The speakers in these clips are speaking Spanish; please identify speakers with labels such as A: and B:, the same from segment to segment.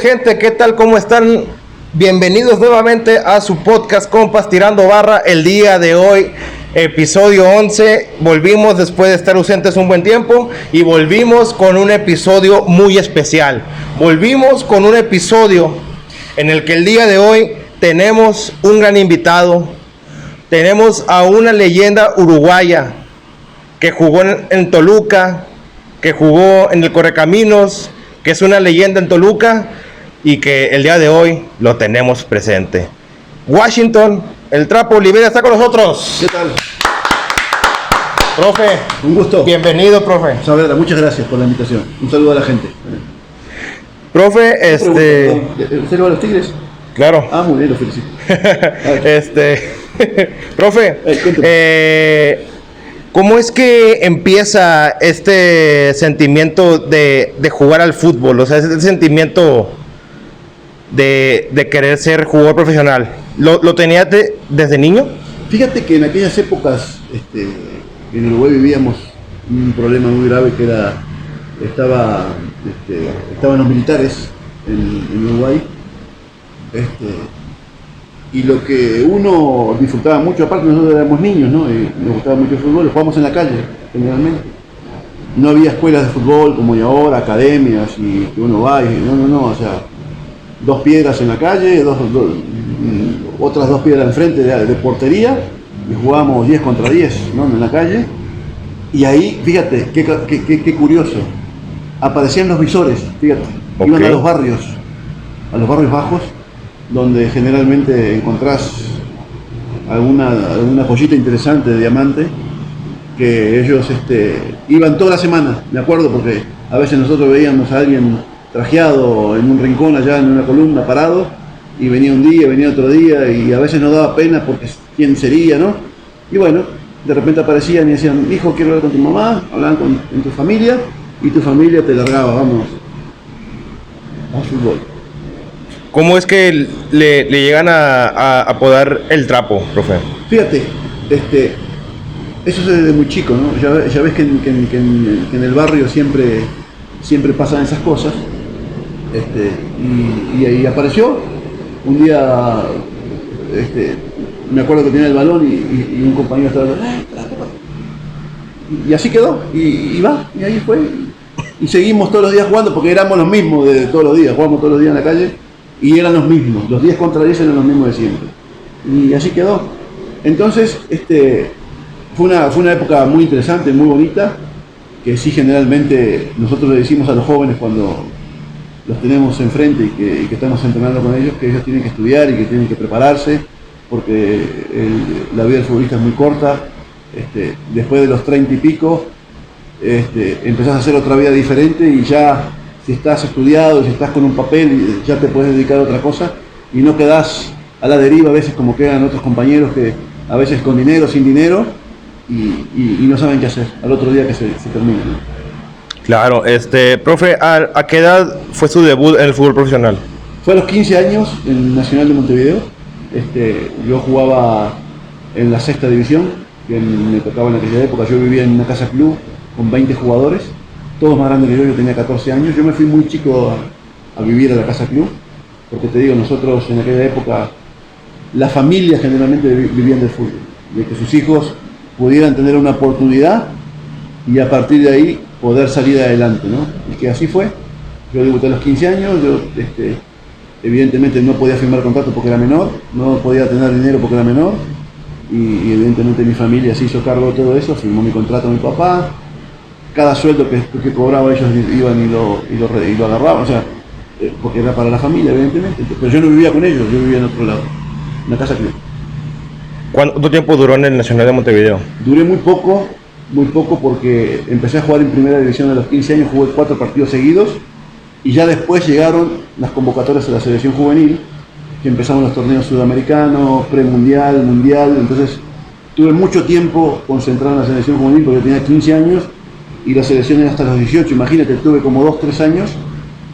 A: gente, ¿qué tal? ¿Cómo están? Bienvenidos nuevamente a su podcast Compas Tirando Barra. El día de hoy, episodio 11. Volvimos después de estar ausentes un buen tiempo y volvimos con un episodio muy especial. Volvimos con un episodio en el que el día de hoy tenemos un gran invitado. Tenemos a una leyenda uruguaya que jugó en Toluca, que jugó en el Correcaminos, que es una leyenda en Toluca y que el día de hoy lo tenemos presente. Washington, el Trapo Olivera está con nosotros.
B: ¿Qué tal?
A: Profe,
B: Un gusto.
A: Bienvenido, profe.
B: Saavedra, muchas gracias por la invitación. Un saludo a la gente.
A: Profe,
B: ¿Usted le va a los Tigres?
A: Claro.
B: Ah, muy bien, lo felicito.
A: Profe, ¿cómo es que empieza este sentimiento de jugar al fútbol? O sea, ese sentimiento de querer ser jugador profesional. ¿Lo tenías desde niño?
B: Fíjate que en aquellas épocas en Uruguay vivíamos un problema muy grave que era, estaban los militares en Uruguay, y lo que uno disfrutaba mucho, aparte nosotros éramos niños, ¿no? Y nos gustaba mucho el fútbol, lo jugábamos en la calle, generalmente. No había escuelas de fútbol como hay ahora, academias, y que uno va y no, o sea, 2 piedras en la calle, otras 2 piedras enfrente de portería, y jugábamos 10 contra 10, ¿no? En la calle. Y ahí, fíjate, qué curioso, aparecían los visores, fíjate, okay. Iban a los barrios bajos, donde generalmente encontrás alguna joyita interesante de diamante, que ellos iban toda la semana, me acuerdo, porque a veces nosotros veíamos a alguien trajeado en un rincón allá en una columna parado, y venía un día, venía otro día, y a veces nos daba pena porque quién sería, ¿no? Y bueno, de repente aparecían y decían, hijo, quiero hablar con tu mamá, hablaban con tu familia, y tu familia te largaba, vamos, a fútbol.
A: ¿Cómo es que le llegan a apodar el Trapo, profe?
B: Fíjate, eso es desde muy chico, ¿no? Ya ves que en el barrio siempre pasan esas cosas, y ahí apareció, un día, me acuerdo que tenía el balón y un compañero estaba y así quedó, y ahí fue, y seguimos todos los días jugando, porque éramos los mismos de todos los días, jugamos todos los días en la calle, y eran los mismos, los 10 contra 10 eran los mismos de siempre, y así quedó. Entonces, fue una época muy interesante, muy bonita, que sí, generalmente nosotros le decimos a los jóvenes cuando los tenemos enfrente y que estamos entrenando con ellos, que ellos tienen que estudiar y que tienen que prepararse, porque la vida del futbolista es muy corta. Después de los 30 y pico, empezás a hacer otra vida diferente, y ya si estás estudiado, si estás con un papel, ya te puedes dedicar a otra cosa, y no quedás a la deriva a veces como quedan otros compañeros que a veces con dinero, sin dinero, y no saben qué hacer al otro día que se termina, ¿no?
A: Claro, profe, ¿a qué edad fue su debut en el fútbol profesional?
B: Fue a los 15 años en Nacional de Montevideo. Yo jugaba en la 6ª división, que me tocaba en aquella época. Yo vivía en una casa club con 20 jugadores, todos más grandes que yo tenía 14 años. Yo me fui muy chico a vivir a la casa club, porque te digo, nosotros en aquella época, las familias generalmente vivían del fútbol, de que sus hijos pudieran tener una oportunidad y a partir de ahí poder salir adelante, ¿no? Y que así fue. Yo debuté a los 15 años, yo evidentemente no podía firmar contrato porque era menor, no podía tener dinero porque era menor, y evidentemente mi familia se hizo cargo de todo eso, firmó mi contrato mi papá, cada sueldo que cobraba ellos iban y lo agarraban, o sea, porque era para la familia, evidentemente, pero yo no vivía con ellos, yo vivía en otro lado, en la casa club.
A: ¿Cuánto tiempo duró en el Nacional de Montevideo?
B: Duré muy poco porque empecé a jugar en primera división a los 15 años, jugué 4 partidos seguidos, y ya después llegaron las convocatorias a la selección juvenil, que empezaron los torneos sudamericanos, premundial, mundial. Entonces tuve mucho tiempo concentrado en la selección juvenil porque yo tenía 15 años y la selección era hasta los 18, imagínate, tuve como 2-3 años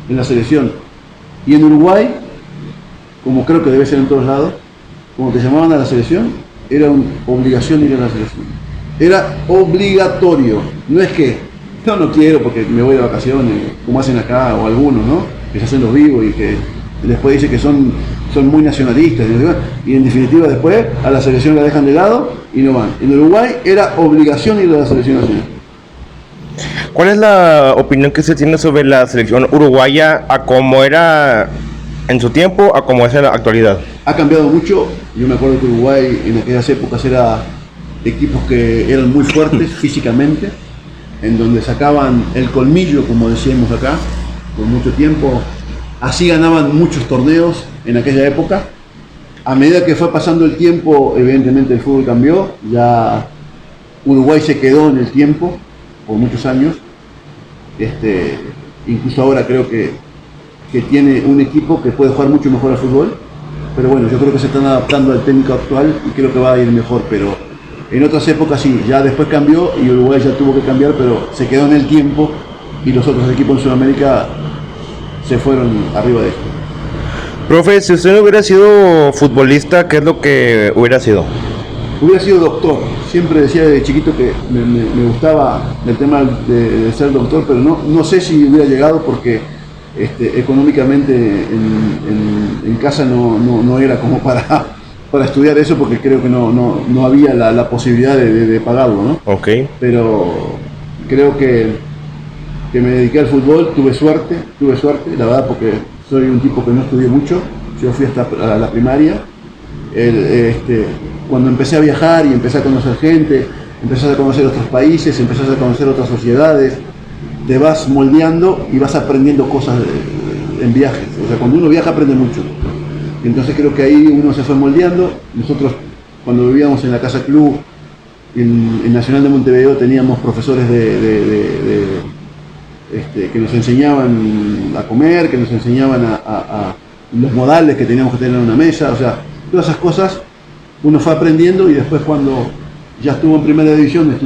B: en la selección. Y en Uruguay, como creo que debe ser en todos lados, como te llamaban a la selección, era una obligación ir a la selección. Era obligatorio, no es que no quiero porque me voy de vacaciones, como hacen acá o algunos, ¿no? que se hacen los vivos y que después dice que son muy nacionalistas, y en definitiva después a la selección la dejan de lado y no van. En Uruguay era obligación ir a la selección nacional.
A: ¿Cuál es la opinión que se tiene sobre la selección uruguaya a como era en su tiempo a como es en la actualidad?
B: Ha cambiado mucho. Yo me acuerdo que Uruguay en aquellas épocas era equipos que eran muy fuertes físicamente, en donde sacaban el colmillo, como decíamos acá, por mucho tiempo. Así ganaban muchos torneos en aquella época. A medida que fue pasando el tiempo, evidentemente el fútbol cambió. Ya Uruguay se quedó en el tiempo por muchos años. Incluso ahora creo que tiene un equipo que puede jugar mucho mejor al fútbol. Pero bueno, yo creo que se están adaptando al técnico actual y creo que va a ir mejor. Pero en otras épocas sí, ya después cambió y Uruguay ya tuvo que cambiar, pero se quedó en el tiempo y los otros equipos en Sudamérica se fueron arriba de esto.
A: Profe, si usted no hubiera sido futbolista, ¿qué es lo que hubiera sido?
B: Hubiera sido doctor. Siempre decía desde chiquito que me gustaba el tema de ser doctor, pero no sé si hubiera llegado porque económicamente en casa no era como para estudiar eso, porque creo que no había la posibilidad de pagarlo, ¿no?
A: Ok.
B: Pero creo que me dediqué al fútbol, tuve suerte, la verdad, porque soy un tipo que no estudié mucho. Yo fui hasta la primaria. Cuando empecé a viajar y empecé a conocer gente, empecé a conocer otros países, empecé a conocer otras sociedades, te vas moldeando y vas aprendiendo cosas en viajes. O sea, cuando uno viaja aprende mucho. Entonces creo que ahí uno se fue moldeando. Nosotros, cuando vivíamos en la Casa Club, en Nacional de Montevideo, teníamos profesores que nos enseñaban a comer, que nos enseñaban a los modales que teníamos que tener en una mesa. O sea, todas esas cosas uno fue aprendiendo y después cuando ya estuve en primera división,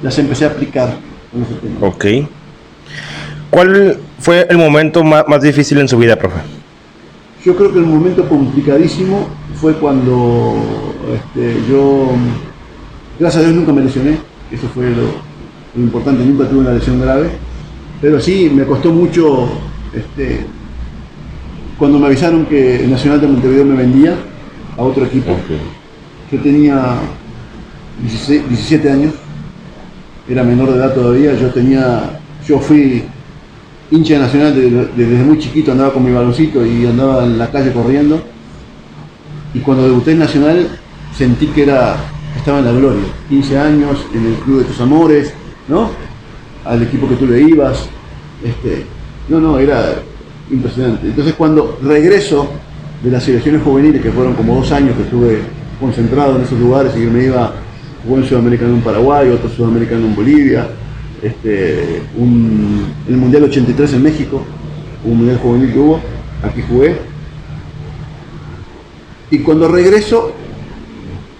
B: las empecé a aplicar con ese tema.
A: Ok. ¿Cuál fue el momento más difícil en su vida, profe?
B: Yo creo que el momento complicadísimo fue cuando yo, gracias a Dios, nunca me lesioné. Eso fue lo importante, nunca tuve una lesión grave. Pero sí, me costó mucho cuando me avisaron que el Nacional de Montevideo me vendía a otro equipo.
A: Okay.
B: Yo tenía 17 años, era menor de edad todavía. Yo fui hincha de Nacional desde muy chiquito, andaba con mi baloncito y andaba en la calle corriendo. Y cuando debuté en Nacional sentí que estaba en la gloria. 15 años, en el club de tus amores, ¿no? Al equipo que tú le ibas. Era impresionante. Entonces cuando regreso de las selecciones juveniles, que fueron como 2 años que estuve concentrado en esos lugares y que me iba, jugué un sudamericano en Paraguay, otro sudamericano en Bolivia, el Mundial 83 en México, un Mundial juvenil que hubo, aquí jugué. Y cuando regreso,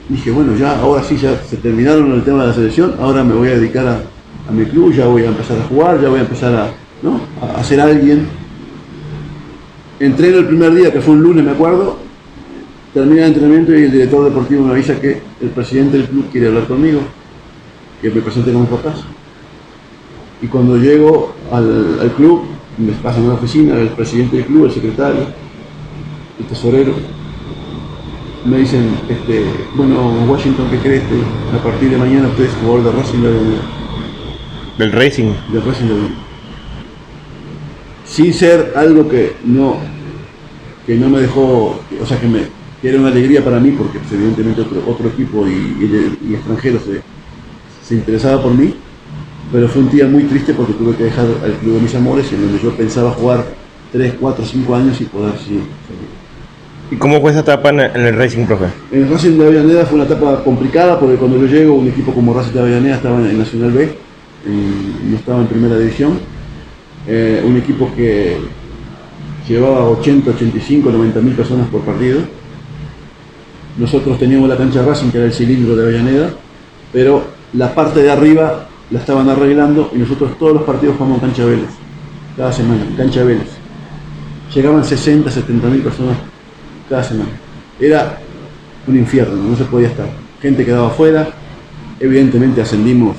B: dije, bueno, ahora sí, ya se terminaron el tema de la selección, ahora me voy a dedicar a mi club, ya voy a empezar a jugar, ya voy a empezar a ser alguien. Entreno el primer día, que fue un lunes, me acuerdo, termina el entrenamiento y el director deportivo me avisa que el presidente del club quiere hablar conmigo, que me presente con mis papás. Y cuando llego al club, me pasan a la oficina, el presidente del club, el secretario, el tesorero, me dicen, bueno, Washington, ¿qué crees? A partir de mañana usted es jugador de Racing de Avellaneda.
A: Del Racing.
B: Del Racing de Avellaneda. Sin ser algo que no me dejó, o sea, que era una alegría para mí, porque pues, evidentemente otro equipo y extranjeros se interesaba por mí, pero fue un día muy triste porque tuve que dejar al club de mis amores, en donde yo pensaba jugar 3, 4, 5 años y poder seguir.
A: ¿Y cómo fue esa etapa en el Racing, profe?
B: En el Racing de Avellaneda fue una etapa complicada, porque cuando yo llego, un equipo como Racing de Avellaneda estaba en Nacional B, no estaba en primera división. Un equipo que llevaba 80, 85, 90 mil personas por partido. Nosotros teníamos la cancha de Racing, que era el cilindro de Avellaneda, pero la parte de arriba la estaban arreglando y nosotros todos los partidos jugamos en cancha de Vélez, cada semana, cancha de Vélez. Llegaban 60, 70 mil personas cada semana. Era un infierno, no se podía estar. Gente quedaba afuera, evidentemente ascendimos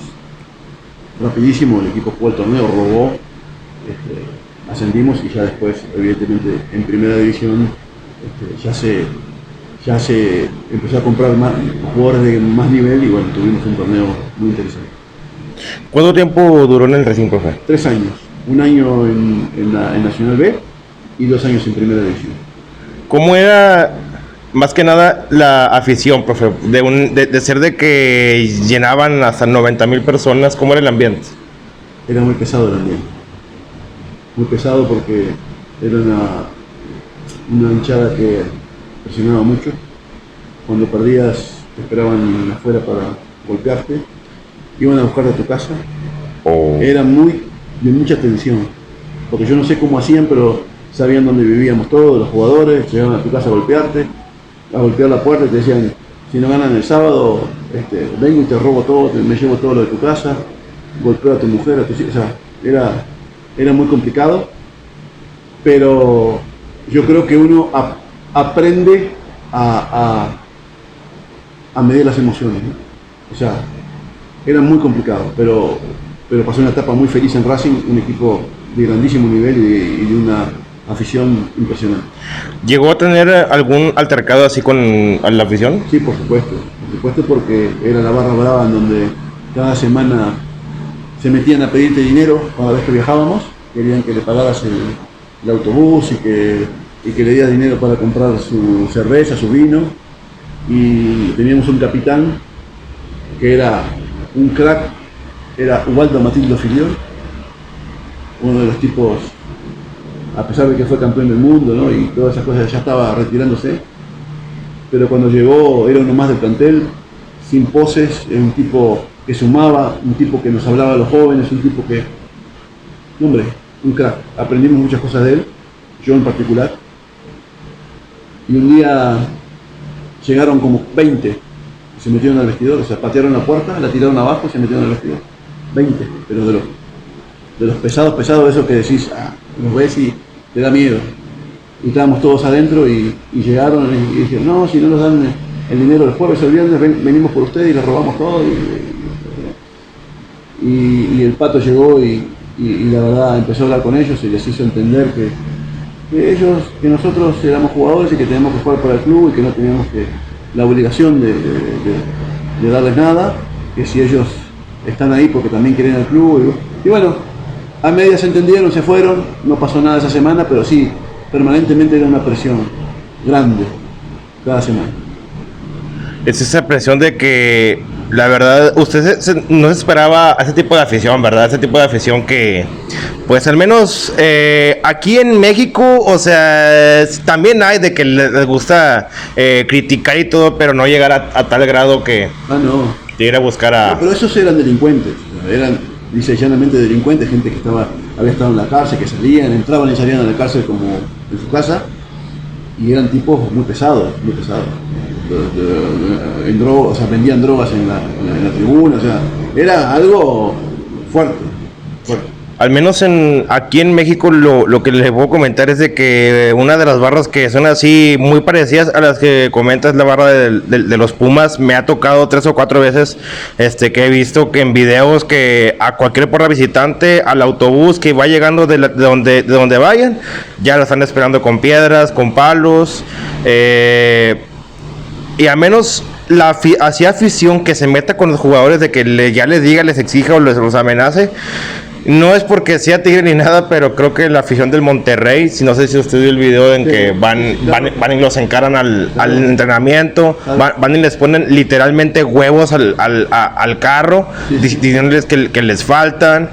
B: rapidísimo, el equipo jugó el torneo, robó. ascendimos y ya después, evidentemente, en primera división ya se empezó a comprar más jugadores de más nivel y bueno, tuvimos un torneo muy interesante.
A: ¿Cuánto tiempo duró en el Racing, profe?
B: 3 años, un año en Nacional B y 2 años en primera división.
A: ¿Cómo era más que nada la afición, profe? De ser de que llenaban hasta 90,000 personas, ¿cómo era el ambiente?
B: Era muy pesado el ambiente. Muy pesado porque era una hinchada que presionaba mucho. Cuando perdías te esperaban afuera para golpearte. Iban a buscarte a tu casa. Era de mucha tensión. Porque yo no sé cómo hacían, pero sabían dónde vivíamos todos, los jugadores. Llegaban a tu casa a golpearte, a golpear la puerta y te decían, si no ganan el sábado, vengo y te robo todo, me llevo todo lo de tu casa, golpeo a tu mujer, a tus hijos. O sea, era muy complicado, pero yo creo que uno aprende a medir las emociones, ¿no? O sea, era muy complicado, pero pasé una etapa muy feliz en Racing, un equipo de grandísimo nivel y de una afición impresionante.
A: ¿Llegó a tener algún altercado así con la afición?
B: Sí, por supuesto porque era la barra brava en donde cada semana se metían a pedirte dinero cada vez que viajábamos, querían que le pagaras el autobús y que le dieras dinero para comprar su cerveza, su vino, y teníamos un capitán que era un crack, era Ubaldo Matildo Filiol, uno de los tipos, a pesar de que fue campeón del mundo, ¿no? Y todas esas cosas, ya estaba retirándose, pero cuando llegó era uno más del plantel, sin poses, un tipo que sumaba, un tipo que nos hablaba a los jóvenes, un tipo que, hombre, un crack. Aprendimos muchas cosas de él, yo en particular, y un día llegaron como 20 y se metieron al vestidor, o sea, patearon la puerta, la tiraron abajo y se metieron al vestidor. 20, pero de los pesados, esos que decís, los ves y te da miedo. Y estábamos todos adentro y llegaron y dijeron, no, si no nos dan el dinero el jueves o el viernes, venimos por ustedes y les robamos todo. Y el Pato llegó y la verdad empezó a hablar con ellos y les hizo entender que nosotros éramos jugadores y que teníamos que jugar para el club y que no teníamos la obligación de darles nada, que si ellos están ahí porque también quieren el club. Y bueno, a medias se entendieron, se fueron, no pasó nada esa semana, pero sí, permanentemente era una presión grande cada semana.
A: Es esa presión de que, la verdad, usted no se esperaba a ese tipo de afición, ¿verdad? Ese tipo de afición que, pues al menos aquí en México, o sea, también hay de que les gusta criticar y todo, pero no llegar a tal grado que
B: no.
A: Ir a buscar a...
B: No, pero esos eran delincuentes, eran dice llanamente delincuentes, gente que había estado en la cárcel, que salían, entraban y salían a la cárcel como en su casa, y eran tipos muy pesados. O sea, vendían drogas en la tribuna, o sea, era algo fuerte.
A: Al menos aquí en México lo que les puedo comentar es de que una de las barras que son así muy parecidas a las que comentas, la barra de los Pumas. Me ha tocado 3 o 4 veces que he visto que en videos que a cualquier porra visitante, al autobús que va llegando de donde vayan, ya lo están esperando con piedras, con palos, y al menos así afición que se meta con los jugadores de que ya les diga, les exija o los amenace. No es porque sea tigre ni nada, pero creo que la afición del Monterrey, no sé si usted vio el video en que van y los encaran al entrenamiento, van y les ponen literalmente huevos al carro, diciéndoles que les faltan,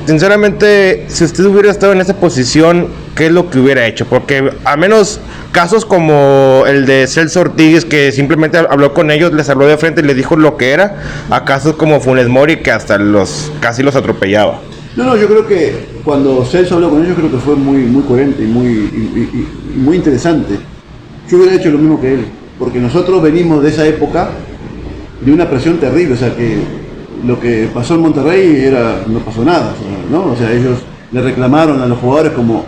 A: sinceramente, si usted hubiera estado en esa posición, ¿qué es lo que hubiera hecho? Porque al menos casos como el de Celso Ortiz, que simplemente habló con ellos, les habló de frente y les dijo lo que era, a casos como Funes Mori, que hasta casi los atropellaba.
B: No, yo creo que cuando Celso habló con ellos, creo que fue muy coherente y muy interesante. Yo hubiera hecho lo mismo que él, porque nosotros venimos de esa época de una presión terrible, o sea que lo que pasó en Monterrey no pasó nada, ¿no? O sea, ellos le reclamaron a los jugadores como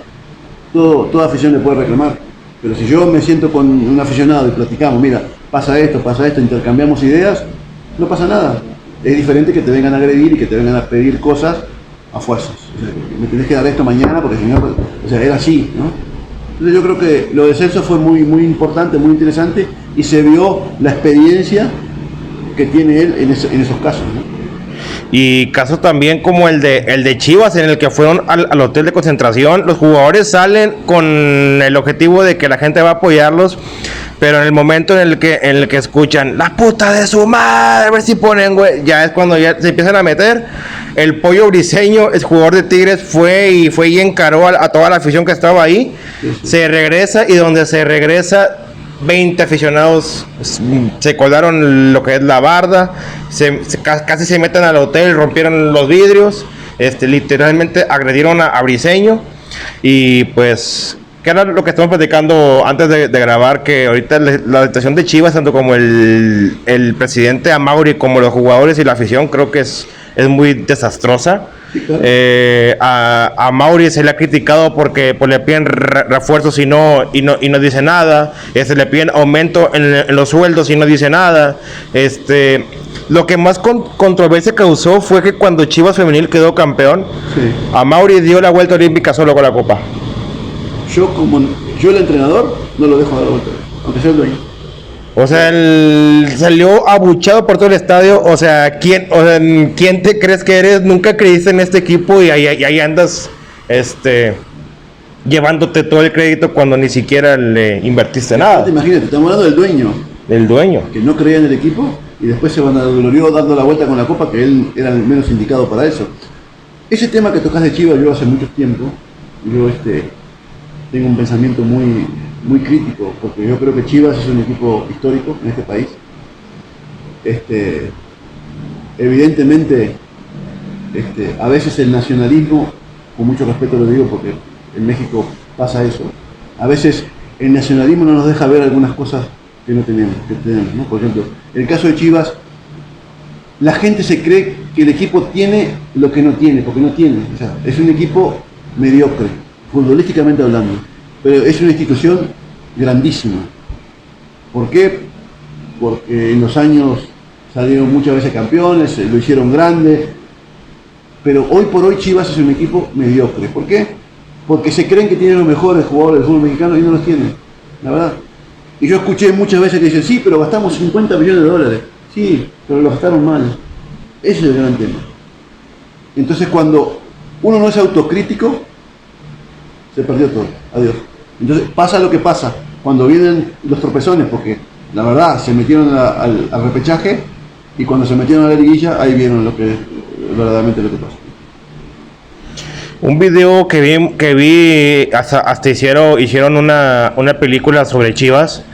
B: toda afición le puede reclamar. Pero si yo me siento con un aficionado y platicamos, mira, pasa esto, intercambiamos ideas, no pasa nada. Es diferente que te vengan a agredir y que te vengan a pedir cosas a fuerzas. O sea, me tenés que dar esto mañana porque si no, o sea, era así, ¿no? Entonces yo creo que lo de Celso fue muy, muy importante, muy interesante y se vio la experiencia que tiene él en esos casos, ¿no?
A: Y casos también como el de Chivas, en el que fueron al hotel de concentración. Los jugadores salen con el objetivo de que la gente va a apoyarlos, pero en el momento en el que escuchan la puta de su madre, a ver si ponen, güey, ya es cuando ya se empiezan a meter. El Pollo Briseño, el jugador de Tigres, fue y encaró a toda la afición que estaba ahí. Sí. Se regresa, y donde se regresa, 20 aficionados se colaron lo que es la barda, casi se meten al hotel, rompieron los vidrios, literalmente agredieron a Briseño. Y pues, que era lo que estamos platicando antes de grabar, que ahorita la situación de Chivas, tanto como el presidente Amauri, como los jugadores y la afición, creo que es muy desastrosa. Sí, claro. A Mauri se le ha criticado porque pues, le piden refuerzos y no dice nada. Se le piden aumento en los sueldos y no dice nada. Lo que más controversia causó fue que cuando Chivas Femenil quedó campeón, sí, a Mauri dio la vuelta olímpica solo con la copa.
B: Yo el entrenador no lo dejo dar la vuelta, aunque sea el dueño.
A: O sea, salió abuchado por todo el estadio. O sea, ¿quién te crees que eres? Nunca creíste en este equipo y ahí andas llevándote todo el crédito cuando ni siquiera le invertiste nada.
B: Imagínate, estamos hablando del dueño.
A: Del dueño.
B: Que no creía en el equipo y después se vanaglorió dando la vuelta con la copa, que él era el menos indicado para eso. Ese tema que tocas de Chivas, yo hace mucho tiempo, tengo un pensamiento muy crítico, porque yo creo que Chivas es un equipo histórico en este país. Evidentemente, a veces el nacionalismo, con mucho respeto lo digo porque en México pasa eso, a veces el nacionalismo no nos deja ver algunas cosas que tenemos, ¿no? Por ejemplo, el caso de Chivas, la gente se cree que el equipo tiene lo que no tiene, porque no tiene. O sea, es un equipo mediocre, futbolísticamente hablando, pero es una institución grandísima. ¿Por qué? Porque en los años salieron muchas veces campeones, lo hicieron grande, pero hoy por hoy Chivas es un equipo mediocre. ¿Por qué? Porque se creen que tienen los mejores jugadores del fútbol mexicano y no los tienen, la verdad. Y yo escuché muchas veces que dicen, sí, pero gastamos 50 millones de dólares. Sí, pero lo gastaron mal. Ese es el gran tema. Entonces cuando uno no es autocrítico, se perdió todo. Adiós. Entonces pasa lo que pasa cuando vienen los tropezones, porque la verdad se metieron al repechaje y cuando se metieron a la liguilla, ahí vieron verdaderamente lo que pasó.
A: Un video que vi hasta hicieron una película sobre Chivas.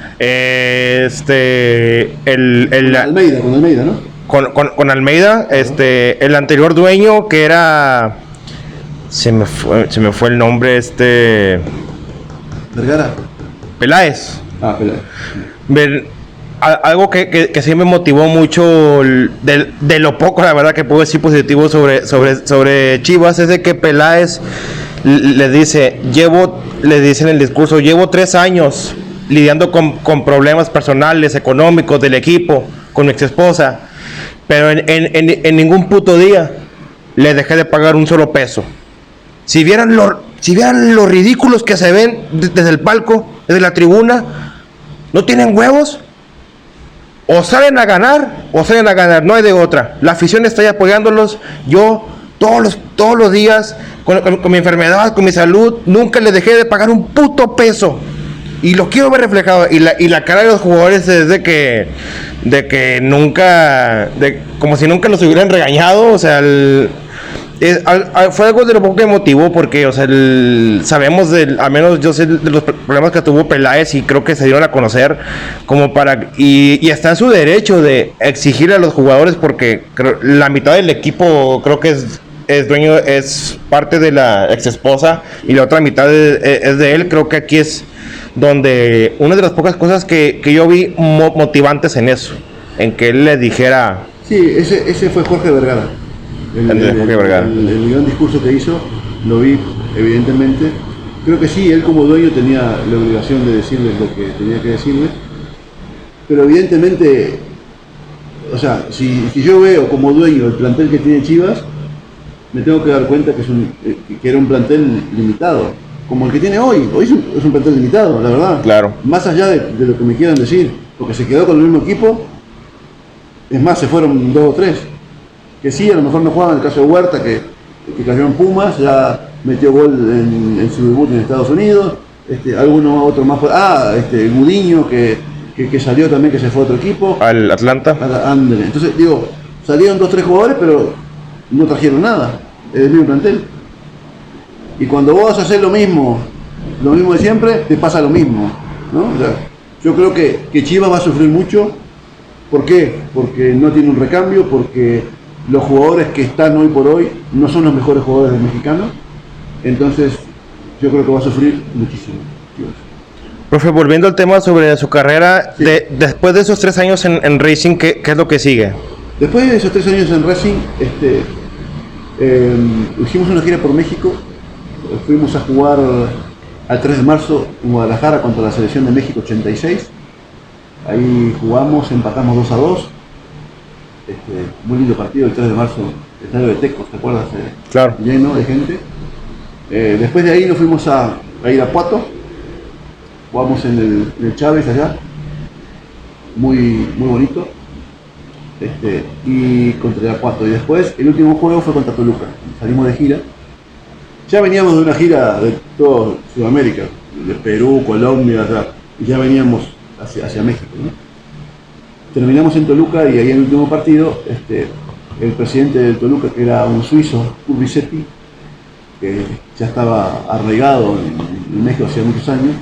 B: Almeida, ¿no?
A: Con Almeida, el anterior dueño, que era, se me fue el nombre,
B: Vergara.
A: Peláez.
B: Peláez.
A: Algo que sí me motivó mucho de lo poco, la verdad, que puedo decir positivo sobre Chivas, es de que Peláez le dice en el discurso, llevo 3 años lidiando con problemas personales, económicos del equipo, con mi ex esposa, pero en ningún puto día le dejé de pagar un solo peso. Si vieran los ridículos que se ven desde el palco, desde la tribuna, no tienen huevos. O salen a ganar, no hay de otra. La afición está ahí apoyándolos. Yo todos los días, con mi enfermedad, con mi salud, nunca les dejé de pagar un puto peso. Y lo quiero ver reflejado. Y la cara de los jugadores es de que nunca, como si nunca los hubieran regañado. O sea, fue algo de lo poco que me motivó, porque, o sea, sabemos al menos yo sé de los problemas que tuvo Peláez y creo que se dieron a conocer como para, y está en su derecho de exigirle a los jugadores, porque la mitad del equipo creo que es parte de la ex esposa y la otra mitad es de él. Creo que aquí es donde una de las pocas cosas que yo vi motivantes en eso, en que él le dijera.
B: Sí, ese fue Jorge Vergara. El gran discurso que hizo, lo vi evidentemente. Creo que sí, él como dueño tenía la obligación de decirles lo que tenía que decirles, pero evidentemente, o sea, si yo veo como dueño el plantel que tiene Chivas, me tengo que dar cuenta que era un plantel limitado, como el que tiene hoy. Hoy es un plantel limitado, la verdad.
A: Claro.
B: Más allá de lo que me quieran decir, porque se quedó con el mismo equipo, es más, se fueron 2 o 3. Que sí, a lo mejor no jugaban, el caso de Huerta, que cayó en Pumas, ya metió gol en su debut en Estados Unidos, alguno otro más, Gudiño, que salió también, que se fue a otro equipo.
A: Al Atlanta.
B: Ándale. Entonces, digo, salieron 2 o 3 jugadores, pero no trajeron nada, es el mismo plantel. Y cuando vos vas a hacer lo mismo de siempre, te pasa lo mismo, ¿no? O sea, yo creo que Chivas va a sufrir mucho. ¿Por qué? Porque no tiene un recambio, porque los jugadores que están hoy por hoy no son los mejores jugadores del mexicano. Entonces, yo creo que va a sufrir muchísimo, Chivas.
A: Profe, volviendo al tema sobre su carrera,
B: Sí.
A: Después de esos 3 años en Racing, ¿qué es lo que sigue?
B: Después de esos 3 años en Racing, hicimos una gira por México. Fuimos a jugar al 3 de marzo en Guadalajara contra la selección de México 86. Ahí jugamos, empatamos 2-2. Muy lindo partido el 3 de marzo, el estadio de Tecos, ¿te acuerdas?
A: Claro.
B: Lleno de gente. Después de ahí nos fuimos a Irapuato. Jugamos en el Chávez allá. Muy bonito. Y contra Irapuato. Y después el último juego fue contra Toluca. Salimos de gira. Ya veníamos de una gira de toda Sudamérica, de Perú, Colombia, y ya veníamos hacia México, ¿no? Terminamos en Toluca y ahí en el último partido, el presidente del Toluca, que era un suizo, Urbisetti, que ya estaba arraigado en México hacía muchos años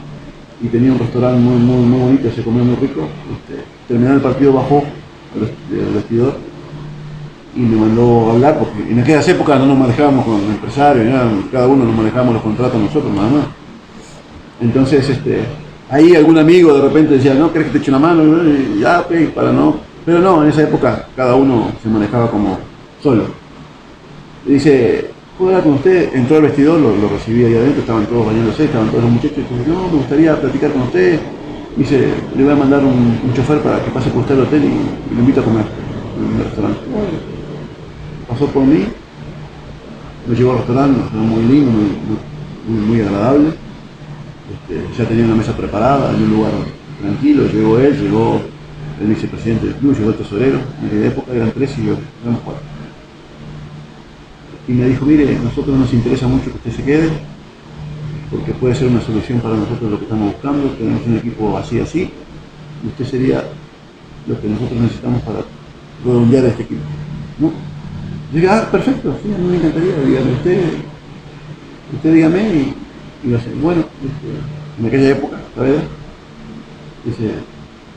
B: y tenía un restaurante muy bonito, se comía muy rico. Terminado el partido, bajó al vestidor y me mandó a hablar, porque en aquellas épocas no nos manejábamos con empresarios, cada uno nos manejábamos los contratos nosotros nada más. Entonces, ahí algún amigo de repente decía, no, ¿querés que te eche una mano? Y ya, ok, para no. Pero no, en esa época cada uno se manejaba como solo. Y dice, ¿puedo hablar con usted? Entró al vestidor, lo recibí ahí adentro, estaban todos bañándose, estaban todos los muchachos. Y dice, no, me gustaría platicar con usted. Dice, le voy a mandar un chofer para que pase por usted al hotel y lo invito a comer en el restaurante. Bueno, pasó por mí, me llevó al restaurante, muy lindo, muy agradable. Ya tenía una mesa preparada en un lugar tranquilo. Llegó él, llegó el vicepresidente del club, llegó el tesorero. En aquella época eran 3 y yo, éramos 4. Y me dijo, mire, a nosotros nos interesa mucho que usted se quede, porque puede ser una solución para nosotros lo que estamos buscando. Tenemos un equipo así, y usted sería lo que nosotros necesitamos para redondear este equipo, ¿no? Yo dije, perfecto, sí, a mí me encantaría, dígame usted dígame y lo sé. Bueno, en aquella época, ¿sabes? Dice,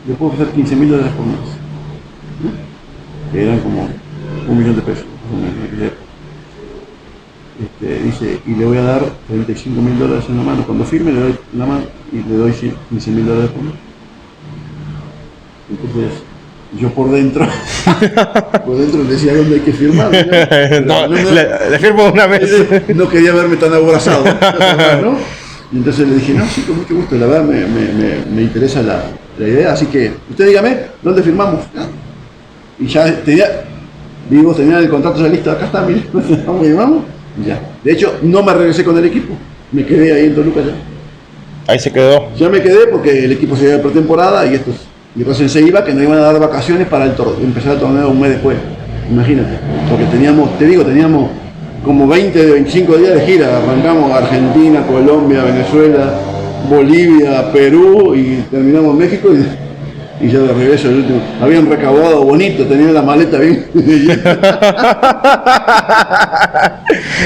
B: yo puedo ofrecer $15,000 por mes, ¿no? Que eran como $1,000,000 en aquella época. Dice, y le voy a dar $35,000 en la mano. Cuando firme le doy la mano y le doy $15,000 por mes. Entonces, yo por dentro le decía, ¿dónde hay que firmar?
A: No, le firmo una vez.
B: No quería verme tan abrazado, ¿no? Y entonces le dije, no, sí, con mucho gusto, la verdad me interesa la idea, así que usted dígame, ¿dónde firmamos? Y ya tenía el contrato ya listo, acá está, mire, vamos y vamos. Ya. De hecho, no me regresé con el equipo, me quedé ahí en Toluca ya.
A: Ahí se quedó.
B: Ya me quedé porque el equipo se iba de pretemporada y recién se iba, que nos iban a dar vacaciones para empezar el torneo un mes después. Imagínate, porque teníamos como 20 de 25 días de gira. Arrancamos Argentina, Colombia, Venezuela, Bolivia, Perú y terminamos en México y ya de regreso el último. Habían recaudado bonito, tenían la maleta bien.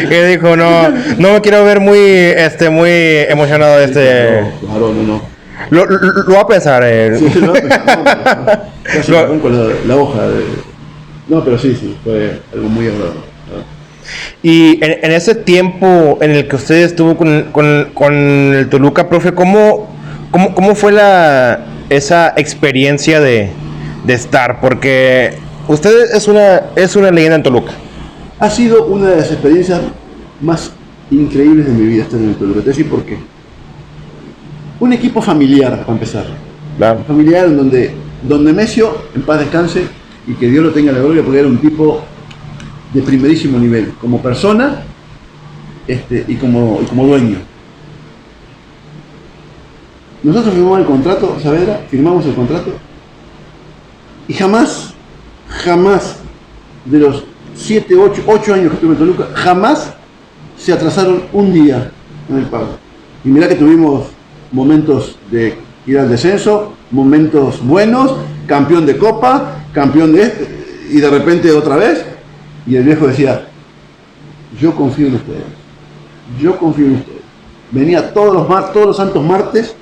A: Que dijo, no me quiero ver muy emocionado
B: No, claro, no.
A: Lo va a pensar.
B: Sí, lo va a pensar. Casi me arranco la hoja. No, pero sí, fue algo muy agradable.
A: Y en ese tiempo en el que usted estuvo con el Toluca, profe, ¿cómo fue esa experiencia de estar? Porque usted es una leyenda en Toluca.
B: Ha sido una de las experiencias más increíbles de mi vida estar en el Toluca. Te voy a decir por qué. Un equipo familiar, para empezar.
A: Claro.
B: Familiar donde Mesio, en paz descanse, y que Dios lo tenga en la gloria, porque era un tipo de primerísimo nivel, como persona y como dueño. Nosotros firmamos el contrato, Saavedra, firmamos el contrato y jamás de los 7, 8 años que estuve en Toluca, jamás se atrasaron un día en el pago. Y mirá que tuvimos momentos de ir al descenso, momentos buenos, campeón de Copa, campeón de y de repente otra vez, y el viejo decía, yo confío en ustedes, yo confío en ustedes. Venía todos los santos martes,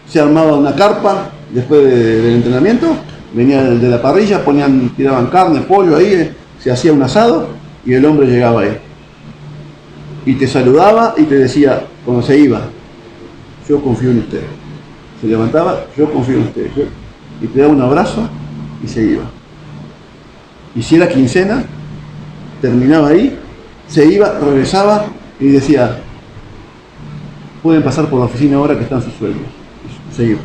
B: se armaba una carpa después del entrenamiento, venía de la parrilla, tiraban carne, pollo ahí, se hacía un asado y el hombre llegaba ahí. Y te saludaba y te decía, cuando se iba, yo confío en ustedes. Se levantaba, yo confío en ustedes. Y te daba un abrazo y se iba. Y si era quincena, terminaba ahí, se iba, regresaba y decía, pueden pasar por la oficina ahora que están sus sueldos. Se iba.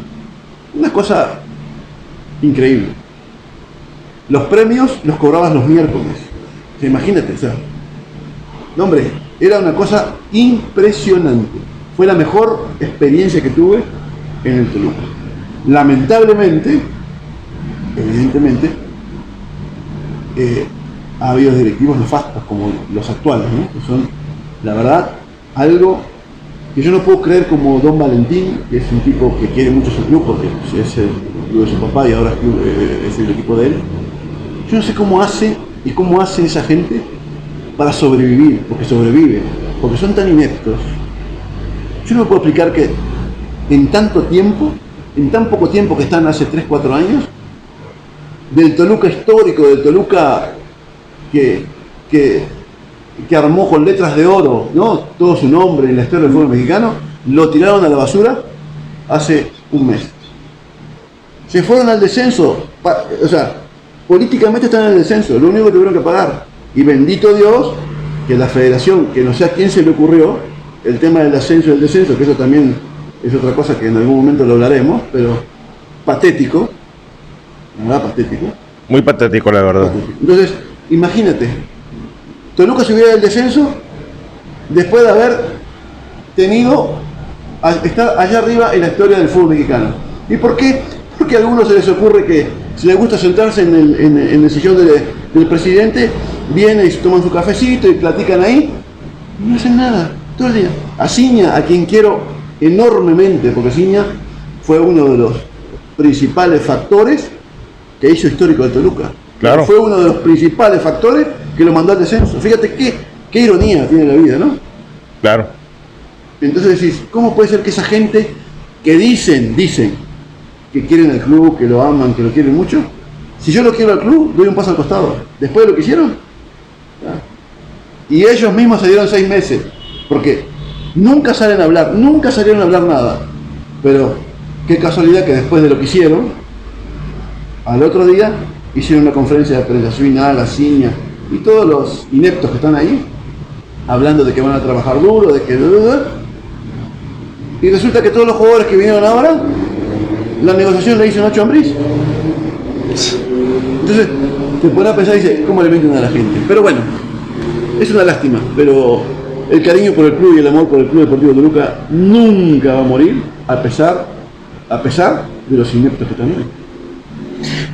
B: Una cosa increíble. Los premios los cobrabas los miércoles. O sea, imagínate, o sea, no, hombre, era una cosa impresionante. Fue la mejor experiencia que tuve en el Toluca. Lamentablemente, evidentemente, ha habido directivos nefastos como los actuales, ¿no? Que son, la verdad, algo que yo no puedo creer, como Don Valentín, que es un tipo que quiere mucho su club, porque es el club de su papá y ahora es el equipo de él. Yo no sé cómo hace y cómo hace esa gente para sobrevivir, porque sobreviven, porque son tan ineptos. Yo no me puedo explicar que en tanto tiempo, en tan poco tiempo que están hace 3, 4 años, del Toluca histórico, del Toluca que armó con letras de oro, ¿no?, todo su nombre en la historia del fútbol mexicano, lo tiraron a la basura hace un mes. Se fueron al descenso, o sea, políticamente están en el descenso, lo único que tuvieron que pagar. Y bendito Dios que la federación, que no sé a quién se le ocurrió, el tema del ascenso y el descenso, que eso también es otra cosa que en algún momento lo hablaremos, pero patético, ¿verdad? Patético.
A: Muy patético, la verdad.
B: Patético. Entonces, imagínate, Toluca se hubiera del descenso después de haber estar allá arriba en la historia del fútbol mexicano. ¿Y por qué? Porque a algunos se les ocurre que si les gusta sentarse en el sillón del presidente, viene y toman su cafecito y platican ahí, y no hacen nada, todo el día. A Ciña, a quien quiero enormemente, porque Ciña fue uno de los principales factores que hizo histórico de Toluca.
A: Claro.
B: Fue uno de los principales factores que lo mandó al descenso. Fíjate qué ironía tiene la vida, ¿no?
A: Claro.
B: Entonces decís, ¿cómo puede ser que esa gente que dicen que quieren al club, que lo aman, que lo quieren mucho, si yo lo quiero al club, doy un paso al costado? Después de lo que hicieron, y ellos mismos se dieron 6 meses, porque nunca salieron a hablar nada, pero qué casualidad que después de lo que hicieron, al otro día hicieron una conferencia de prensa, Suinal, Ciña y todos los ineptos que están ahí, hablando de que van a trabajar duro, de que... Y resulta que todos los jugadores que vinieron ahora, la negociación la hizo Nacho Ambriz. Entonces, te pones a pensar y dices, ¿cómo le mienten a la gente? Pero bueno, es una lástima, pero el cariño por el club y el amor por el Club Deportivo Toluca nunca va a morir, a pesar de los ineptos que están ahí.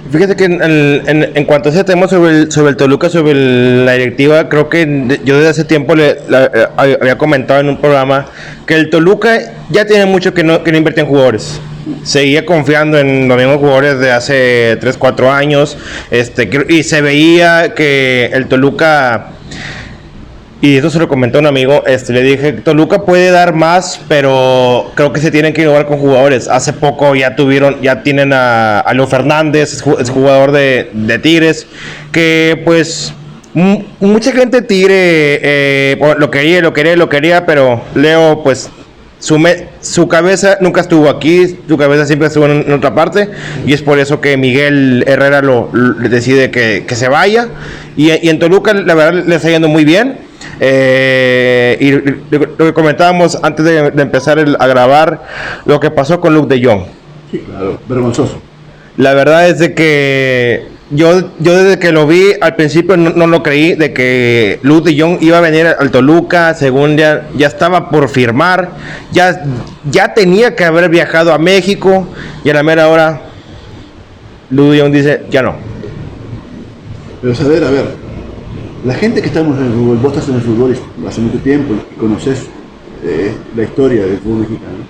A: Fíjate que en cuanto a ese tema sobre el Toluca, sobre la directiva, creo que yo desde hace tiempo había comentado en un programa que el Toluca ya tiene mucho que no invierte en jugadores. Seguía confiando en los mismos jugadores de hace 3, 4 años, y se veía que el Toluca, y eso se lo comentó un amigo, le dije, Toluca puede dar más, pero creo que se tienen que innovar con jugadores. Hace poco ya tienen a Leo Fernández, es jugador de Tigres, que pues mucha gente Tigre lo quería, pero Leo pues su cabeza nunca estuvo aquí, su cabeza siempre estuvo en otra parte, y es por eso que Miguel Herrera le decide que se vaya, y en Toluca la verdad le está yendo muy bien. Y lo que comentábamos antes de empezar a grabar, lo que pasó con Luuk de Jong.
B: Sí, claro, vergonzoso.
A: La verdad es de que Yo desde que lo vi al principio no lo creí, de que Luuk de Jong iba a venir al Toluca, según ya estaba por firmar, ya tenía que haber viajado a México, y a la mera hora Luuk de Jong dice, ya no.
B: Pero a ver, la gente que estamos en el fútbol, vos estás en el fútbol hace mucho tiempo y conoces la historia del fútbol mexicano.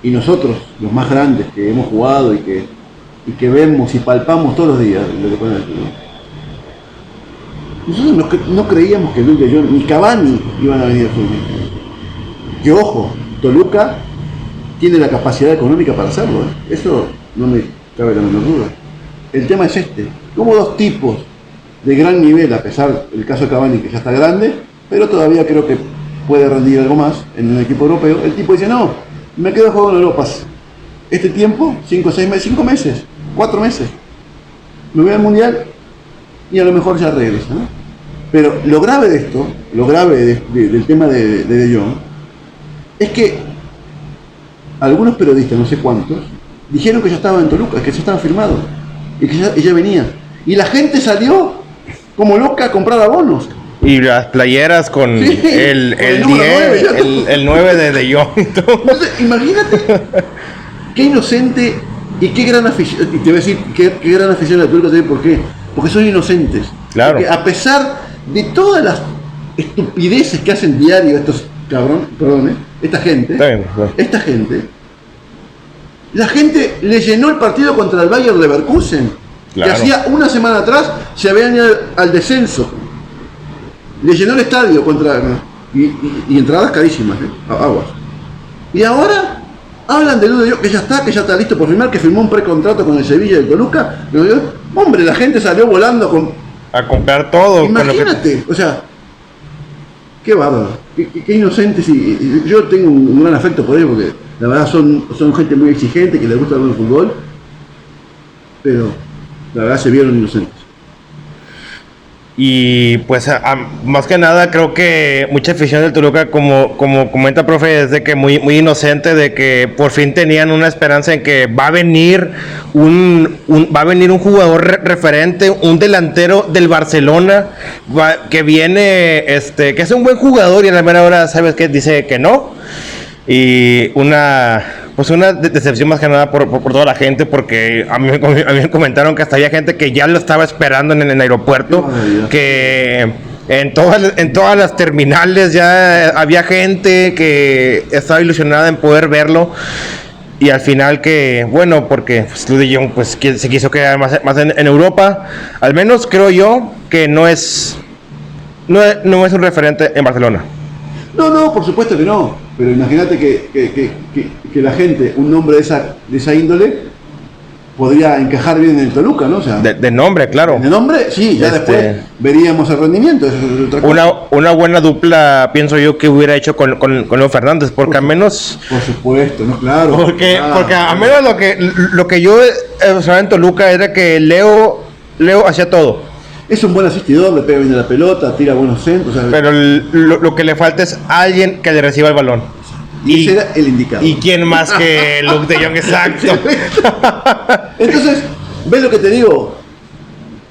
B: Y nosotros, los más grandes que hemos jugado y que vemos y palpamos todos los días lo que pasa en el fútbol. Nosotros no creíamos que Luuk de Jong ni Cavani iban a venir al fútbol mexicano. Y ojo, Toluca tiene la capacidad económica para hacerlo, ¿eh? Eso no me cabe la menor duda. El tema es como dos tipos de gran nivel, a pesar del caso de Cavani que ya está grande, pero todavía creo que puede rendir algo más en un equipo europeo. El tipo dice, no, me quedo jugando en Europa este tiempo, 5 meses, 4 meses, me voy al Mundial y a lo mejor ya regresa, ¿no? Pero lo grave de esto, del tema de Jong, es que algunos periodistas, no sé cuántos, dijeron que ya estaba en Toluca, que ya estaba firmado y que ya venía. Y la gente salió como loca a comprar abonos.
A: Y las playeras con
B: sí,
A: el 10, el 9 de Jong.
B: Entonces, imagínate qué inocente y qué gran afición. Y te voy a decir qué gran afición de la Toluca también. ¿Por qué? Porque son inocentes.
A: Claro.
B: Porque a pesar de todas las estupideces que hacen diario estos esta gente, la gente le llenó el partido contra el Bayer Leverkusen, claro, que hacía una semana atrás se habían ido al descenso. Le llenó el estadio y entradas carísimas, aguas. Y ahora hablan de Luuk de Jong, que ya está listo por firmar, que firmó un precontrato con el Sevilla y el Toluca. Hombre, la gente salió volando
A: a comprar todo.
B: Imagínate, o sea, qué bárbaro, qué inocentes. Y yo tengo un gran afecto por ellos, porque la verdad son gente muy exigente, que les gusta el fútbol, pero la verdad se vieron inocentes.
A: Y pues más que nada creo que mucha afición del Toluca, como comenta profe, es de que muy inocente, de que por fin tenían una esperanza en que va a venir un jugador referente, un delantero del Barcelona, que viene, que es un buen jugador, y a la mera hora, ¿sabes qué? Dice que no. Y una decepción más que nada por toda la gente, porque a mí me comentaron que hasta había gente que ya lo estaba esperando en el aeropuerto, que en todas las terminales ya había gente que estaba ilusionada en poder verlo, y al final que, bueno, porque pues, Luuk de Jong pues, se quiso quedar más en Europa. Al menos creo yo que no es un referente en Barcelona.
B: No, por supuesto que no. Pero imagínate que la gente, un nombre de esa índole, podría encajar bien en el Toluca, ¿no? O sea,
A: de nombre, claro.
B: De nombre, sí, ya después veríamos el rendimiento. Eso es otra cosa.
A: Una buena dupla, pienso yo, que hubiera hecho con Leo Fernández, porque al menos...
B: Por supuesto, ¿no? Claro.
A: Porque a menos lo que yo observaba en Toluca era que Leo hacía todo.
B: Es un buen asistidor, le pega bien la pelota, tira buenos centros. ¿Sabes?
A: Pero lo que le falta es alguien que le reciba el balón.
B: Y ese era el indicado.
A: ¿Y quién más que Luuk de Jong? Exacto.
B: Entonces, ¿ves lo que te digo?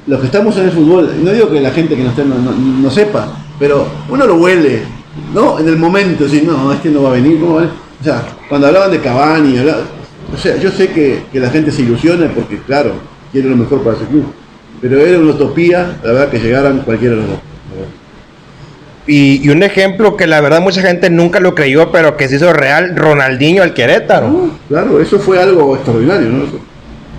B: Los que estamos en el fútbol, no digo que la gente que no esté no sepa, pero uno lo huele, ¿no? En el momento, si no, este no va a venir, ¿cómo va a venir? O sea, cuando hablaban de Cavani, o sea, yo sé que la gente se ilusiona porque, claro, quiere lo mejor para su club. Pero era una utopía, la verdad, que llegaran cualquiera de los dos.
A: Y un ejemplo que la verdad mucha gente nunca lo creyó, pero que se hizo real, Ronaldinho al Querétaro.
B: Claro, eso fue algo extraordinario, ¿no?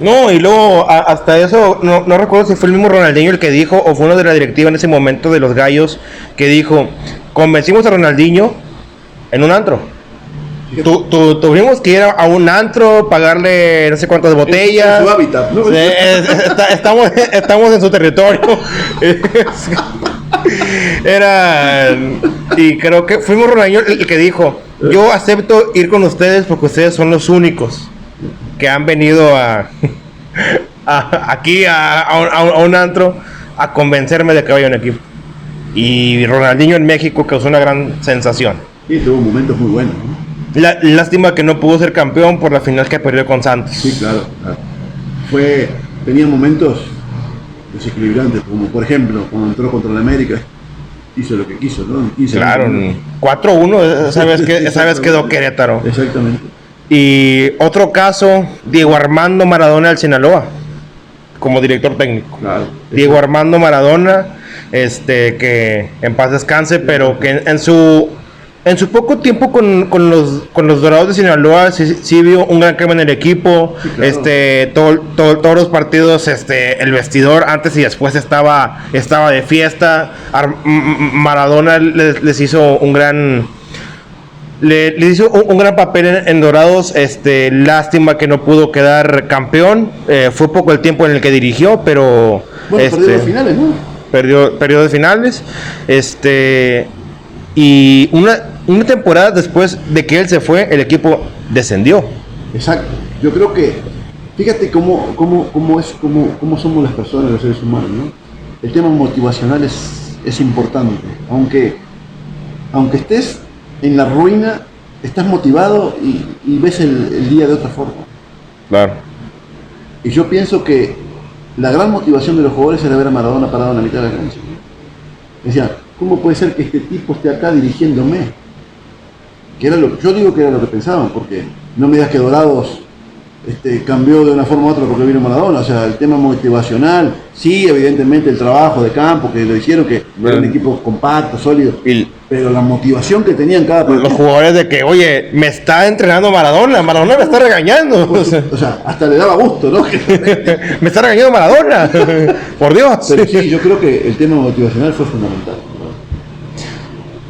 A: No, y luego hasta eso, no recuerdo si fue el mismo Ronaldinho el que dijo, o fue uno de la directiva en ese momento de los Gallos, que dijo, convencimos a Ronaldinho en un antro. Tuvimos que ir a un antro, pagarle no sé cuántas botellas.
B: En su hábitat, ¿no?
A: Estamos en su territorio. Y creo que fuimos Ronaldinho el que dijo, yo acepto ir con ustedes porque ustedes son los únicos que han venido aquí a un antro a convencerme de que vaya a un equipo. Y Ronaldinho en México causó una gran sensación.
B: Sí, tuvo momentos muy buenos, ¿no?
A: Lástima que no pudo ser campeón por la final que perdió con Santos.
B: Sí, claro. Tenía momentos desequilibrantes, como por ejemplo, cuando entró contra el América, hizo lo que quiso, ¿no?
A: Claro, 4-1, esa vez quedó Querétaro.
B: Exactamente.
A: Y otro caso, Diego Armando Maradona del Sinaloa, como director técnico.
B: Claro.
A: Diego Armando Maradona, que en paz descanse, pero que en su poco tiempo con los Dorados de Sinaloa sí vio un gran cambio en el equipo.
B: Sí, claro.
A: Todos los partidos, el vestidor antes y después estaba de fiesta. Maradona les hizo un gran hizo un gran papel en Dorados. Lástima que no pudo quedar campeón. Fue poco el tiempo en el que dirigió, pero
B: bueno, perdió los finales, ¿no?
A: Perdió de finales. Y una temporada después de que él se fue, el equipo descendió.
B: Exacto. Yo creo que, fíjate cómo somos las personas, los seres humanos, ¿no? El tema motivacional es importante. Aunque estés en la ruina, estás motivado y ves el día de otra forma.
A: Claro.
B: Y yo pienso que la gran motivación de los jugadores era ver a Maradona parado en la mitad de la cancha. Decían, ¿cómo puede ser que este tipo esté acá dirigiéndome? Yo digo que era lo que pensaban, porque no me digas que Dorados cambió de una forma u otra porque vino Maradona. O sea, el tema motivacional, sí, evidentemente el trabajo de campo, que lo hicieron, que era un equipo compacto, sólido, pero la motivación que tenían cada partido.
A: Los jugadores de que, oye, me está entrenando Maradona me está regañando.
B: O sea, hasta le daba gusto, ¿no?
A: Me está regañando Maradona, por Dios.
B: Pero sí, yo creo que el tema motivacional fue fundamental.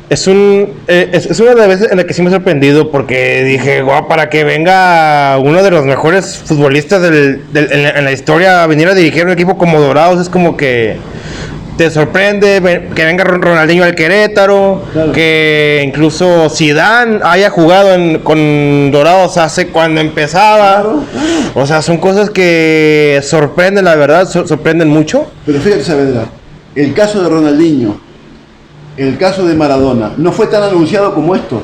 A: Es una de las veces en la que sí me he sorprendido, porque dije, guau, para que venga uno de los mejores futbolistas en la historia a venir a dirigir un equipo como Dorados, es como que te sorprende que venga Ronaldinho al Querétaro, claro. Que incluso Zidane haya jugado con Dorados hace cuando empezaba. Claro. O sea, son cosas que sorprenden, la verdad, sorprenden mucho.
B: Pero fíjate, Saavedra, el caso de Ronaldinho, el caso de Maradona, no fue tan anunciado como estos.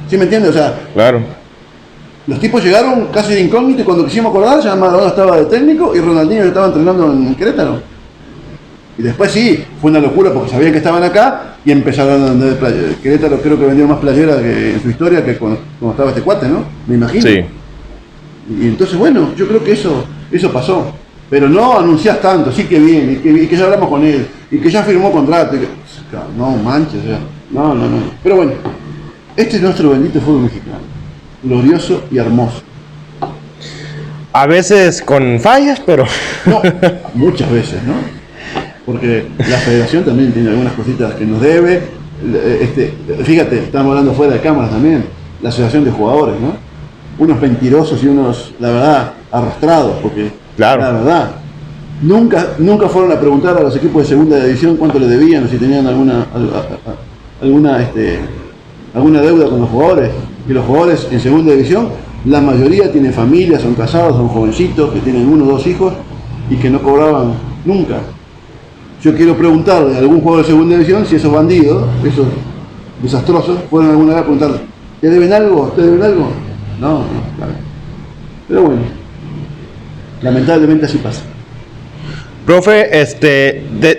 B: ¿Sí me entiendes? O sea,
A: claro.
B: Los tipos llegaron casi de incógnito y cuando quisimos acordar, ya Maradona estaba de técnico y Ronaldinho estaba entrenando en Querétaro. Y después sí, fue una locura porque sabían que estaban acá y empezaron a vender playeras. Querétaro creo que vendió más playeras que en su historia que cuando estaba este cuate, ¿no? Me imagino.
A: Sí.
B: Y entonces, bueno, yo creo que eso pasó. Pero no anunciás tanto, sí que viene, y que ya hablamos con él, y que ya firmó contrato. No manches, o sea, no. Pero bueno, este es nuestro bendito fútbol mexicano. Glorioso y hermoso.
A: A veces con fallas, pero...
B: No, muchas veces, ¿no? Porque la federación también tiene algunas cositas que nos debe. Fíjate, estamos hablando fuera de cámaras también. La asociación de jugadores, ¿no? Unos mentirosos y unos, la verdad, arrastrados, porque
A: claro.
B: La verdad, nunca fueron a preguntar a los equipos de segunda división cuánto le debían o si tenían alguna deuda con los jugadores. Y los jugadores en segunda división, la mayoría tienen familia, son casados, son jovencitos que tienen 1 o 2 hijos y que no cobraban nunca. Yo quiero preguntarle a algún jugador de segunda división si esos bandidos, esos desastrosos, fueron alguna vez a preguntar, ¿te deben algo? ¿Te deben algo? No, claro. Pero bueno, lamentablemente así pasa.
A: Profe,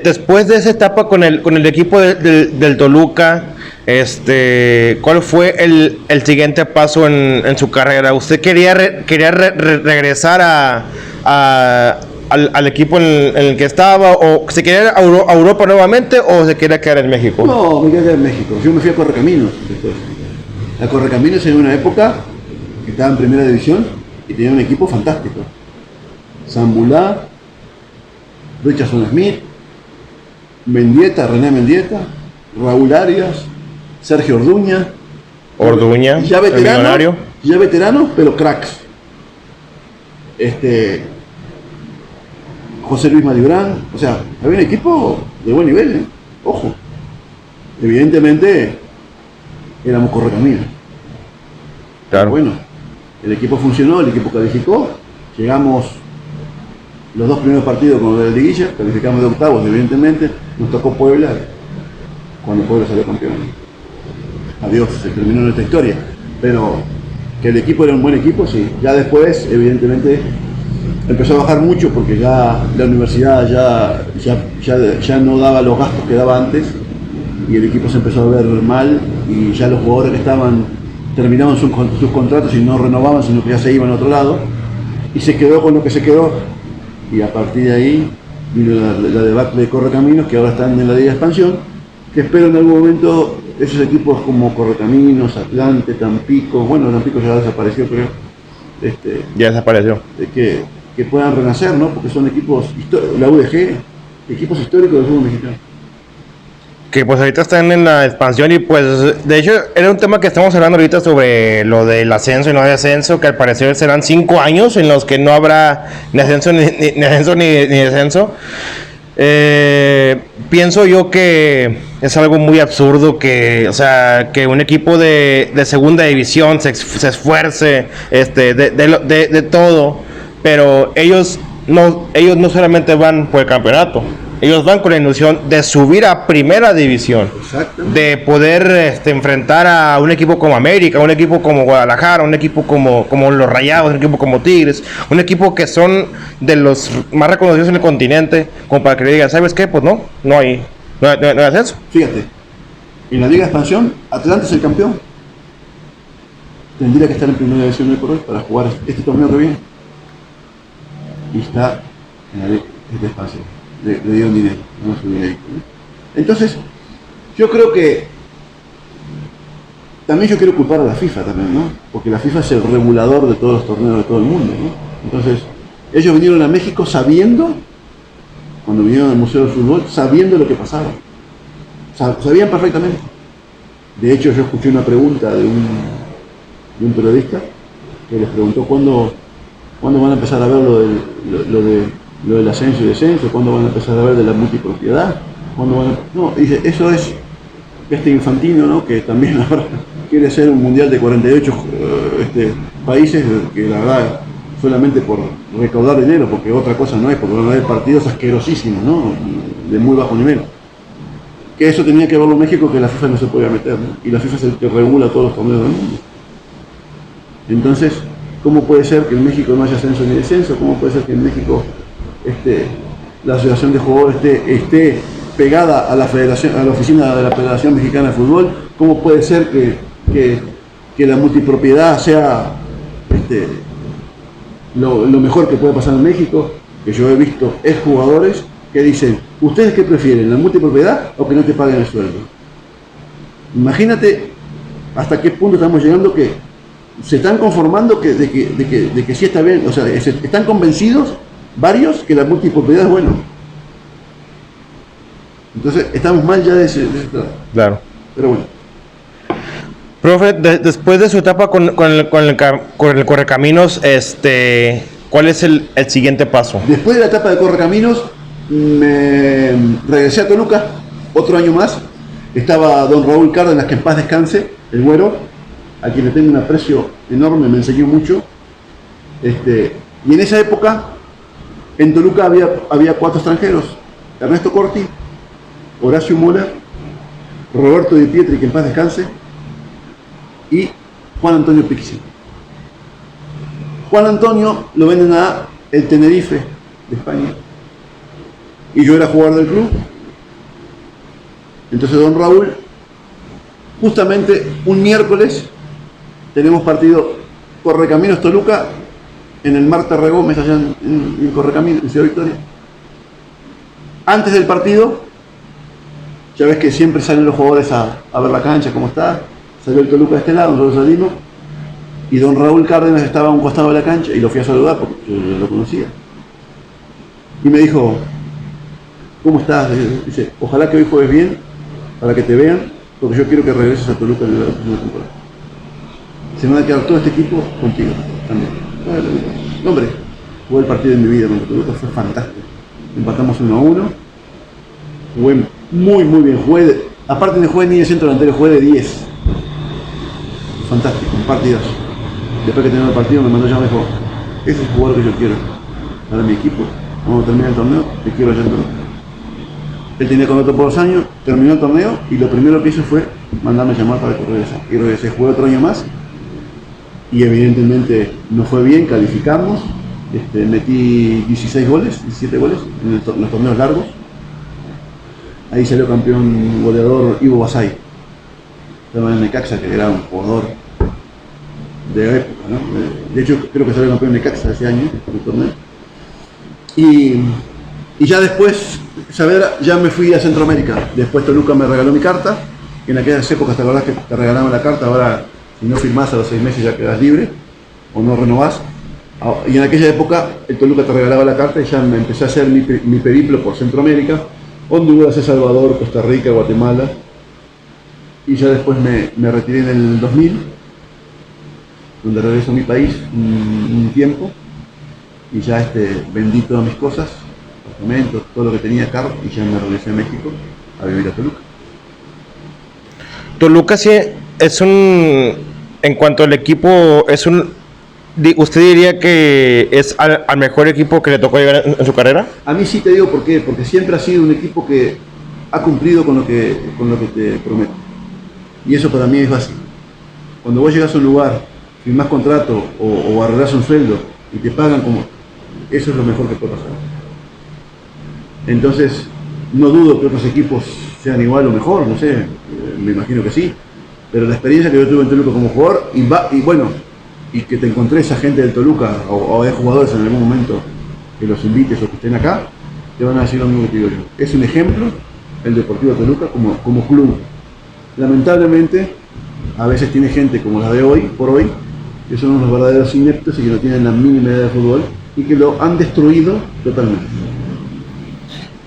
A: después de esa etapa con el equipo del Toluca, ¿cuál fue el siguiente paso en su carrera? ¿Usted quería regresar al equipo en el que estaba, o se quería ir a Europa nuevamente, o se quería quedar en México?
B: No, me quedé en México. Yo me fui a Correcaminos después. A Correcaminos en una época que estaba en primera división y tenía un equipo fantástico. Zambulá, Richardson Smith, René Mendieta, Raúl Arias, Sergio Orduña, ya veteranos, pero cracks. José Luis Malibrán, o sea, había un equipo de buen nivel, ojo. Evidentemente éramos Correcaminos.
A: Claro.
B: Bueno, el equipo funcionó, el equipo calificó, llegamos los 2 primeros partidos con la liguilla, calificamos de octavos, evidentemente, nos tocó Puebla cuando Puebla salió campeón. Adiós, se terminó nuestra historia, pero que el equipo era un buen equipo, sí. Ya después, evidentemente, empezó a bajar mucho porque ya la universidad ya no daba los gastos que daba antes y el equipo se empezó a ver mal y ya los jugadores que estaban terminaban sus contratos y no renovaban, sino que ya se iban a otro lado y se quedó con lo que se quedó y a partir de ahí vino la debacle de Correcaminos, que ahora están en la Liga de Expansión, que espero en algún momento esos equipos como Correcaminos, Atlante, Tampico, bueno, Tampico ya desapareció creo,
A: Ya desapareció.
B: Que puedan renacer, ¿no? Porque son equipos, la UDG, equipos históricos del fútbol mexicano.
A: Que pues ahorita están en la expansión y pues de hecho era un tema que estamos hablando ahorita sobre lo del ascenso y no de ascenso, que al parecer serán 5 años en los que no habrá ni ascenso ni ascenso ni descenso. Pienso yo que es algo muy absurdo que, o sea, que un equipo de segunda división se esfuerce de todo, pero ellos no solamente van por el campeonato. Ellos van con la ilusión de subir a primera división, de poder enfrentar a un equipo como América, un equipo como Guadalajara, un equipo como los Rayados, un equipo como Tigres, un equipo que son de los más reconocidos en el continente, como para que le digan, ¿sabes qué? Pues no hay ascenso.
B: Fíjate, en la Liga de Expansión, Atlante es el campeón. Tendría que estar en primera división hoy por hoy para jugar este torneo que viene. Y está en la Liga de Expansión. Le dieron dinero, no subí ahí. Entonces, yo creo que también yo quiero culpar a la FIFA también, ¿no? Porque la FIFA es el regulador de todos los torneos de todo el mundo, ¿no? Entonces, ellos vinieron a México sabiendo, cuando vinieron al Museo del Fútbol, sabiendo lo que pasaba. Sabían perfectamente. De hecho, yo escuché una pregunta de un periodista que les preguntó cuándo van a empezar a ver lo del ascenso y descenso, cuándo van a empezar a ver de la multipropiedad, no, dice, eso es Infantino, ¿no? Que también ahora quiere hacer un mundial de 48 países, que la verdad solamente por recaudar dinero, porque otra cosa no es, porque van a haber partidos asquerosísimos, ¿no? De muy bajo nivel. Que eso tenía que verlo México, que la FIFA no se podía meter, ¿no? Y la FIFA es el que regula todos los torneos del mundo. Entonces, ¿cómo puede ser que en México no haya ascenso ni descenso? ¿Cómo puede ser que en México la asociación de jugadores esté pegada a la federación, a la oficina de la Federación Mexicana de Fútbol? ¿Cómo puede ser que la multipropiedad sea lo mejor que puede pasar en México? Que yo he visto exjugadores que dicen, ¿ustedes qué prefieren, la multipropiedad o que no te paguen el sueldo? Imagínate hasta qué punto estamos llegando, que se están conformando de que sí está bien, o sea, están convencidos varios que la multipropiedad es bueno. Entonces estamos mal ya de ese lado.
A: Claro.
B: Pero bueno.
A: Profe, después de su etapa con el Correcaminos, ¿cuál es el siguiente paso?
B: Después de la etapa de Correcaminos, me regresé a Toluca, otro año más. Estaba don Raúl Cárdenas, que en paz descanse, el güero, a quien le tengo un aprecio enorme, me enseñó mucho. Y en esa época, en Toluca había 4 extranjeros: Ernesto Corti, Horacio Mola, Roberto Di Pietri, que en paz descanse, y Juan Antonio Pixi. Juan Antonio lo venden a el Tenerife de España, y yo era jugador del club. Entonces don Raúl, justamente un miércoles tenemos partido Correcaminos Toluca en el Marta Regómez, allá en Correcaminos, en Ciudad Victoria. Antes del partido, ya ves que siempre salen los jugadores a ver la cancha, cómo está. Salió el Toluca de este lado, nosotros salimos, y don Raúl Cárdenas estaba a un costado de la cancha, y lo fui a saludar porque yo lo conocía. Y me dijo, ¿cómo estás? Dice, ojalá que hoy juegues bien, para que te vean, porque yo quiero que regreses a Toluca en la próxima temporada. Se me va a quedar todo este equipo contigo también. No, hombre, jugué el partido de mi vida contra Toluca, fue fantástico. Empatamos 1-1, jugué muy bien, aparte de jugué ni de centro delantero, jugué de 10. Fantástico, un partidazo. Después que terminó el partido me mandó llamar y me dijo, ese es el jugador que yo quiero para mi equipo. Cuando termine el torneo, te quiero allá en Toluca. Él tenía contrato por 2 años, terminó el torneo y lo primero que hizo fue mandarme a llamar para que regresara. Y regresé, jugué otro año más y evidentemente no fue bien, calificamos metí 16 goles, 17 goles en los torneos largos. Ahí salió campeón goleador Ivo Basay, estaba en Necaxa, que era un jugador de época, ¿no? De hecho, creo que salió campeón de Necaxa ese año, en el torneo. Y ya después, Saavedra, ya me fui a Centroamérica. Después Toluca me regaló mi carta, que en aquellas épocas te acordás que te regalaban la carta, ahora si no firmás a los 6 meses ya quedás libre, o no renovás. Y en aquella época el Toluca te regalaba la carta y ya me empecé a hacer mi periplo por Centroamérica, Honduras, El Salvador, Costa Rica, Guatemala. Y ya después me retiré en el 2000, donde regreso a mi país un tiempo. Y ya vendí todas mis cosas, apartamentos, todo lo que tenía acá, y ya me regresé a México a vivir a Toluca.
A: Toluca sí es en cuanto al equipo, ¿usted diría que es al mejor equipo que le tocó llegar en su carrera?
B: A mí sí te digo por qué, porque siempre ha sido un equipo que ha cumplido con lo que te promete. Y eso para mí es básico. Cuando vos llegas a un lugar, firmás contrato o arreglás un sueldo y te pagan como... Eso es lo mejor que puede pasar. Entonces, no dudo que otros equipos sean igual o mejor, no sé, me imagino que sí. Pero la experiencia que yo tuve en Toluca como jugador, y que te encontré esa gente del Toluca, o hay jugadores en algún momento que los invites o que estén acá, te van a decir lo mismo que te digo yo. Es un ejemplo el Deportivo Toluca como club. Lamentablemente, a veces tiene gente como la de hoy, por hoy, que son unos verdaderos ineptos y que no tienen la mínima idea de fútbol y que lo han destruido totalmente.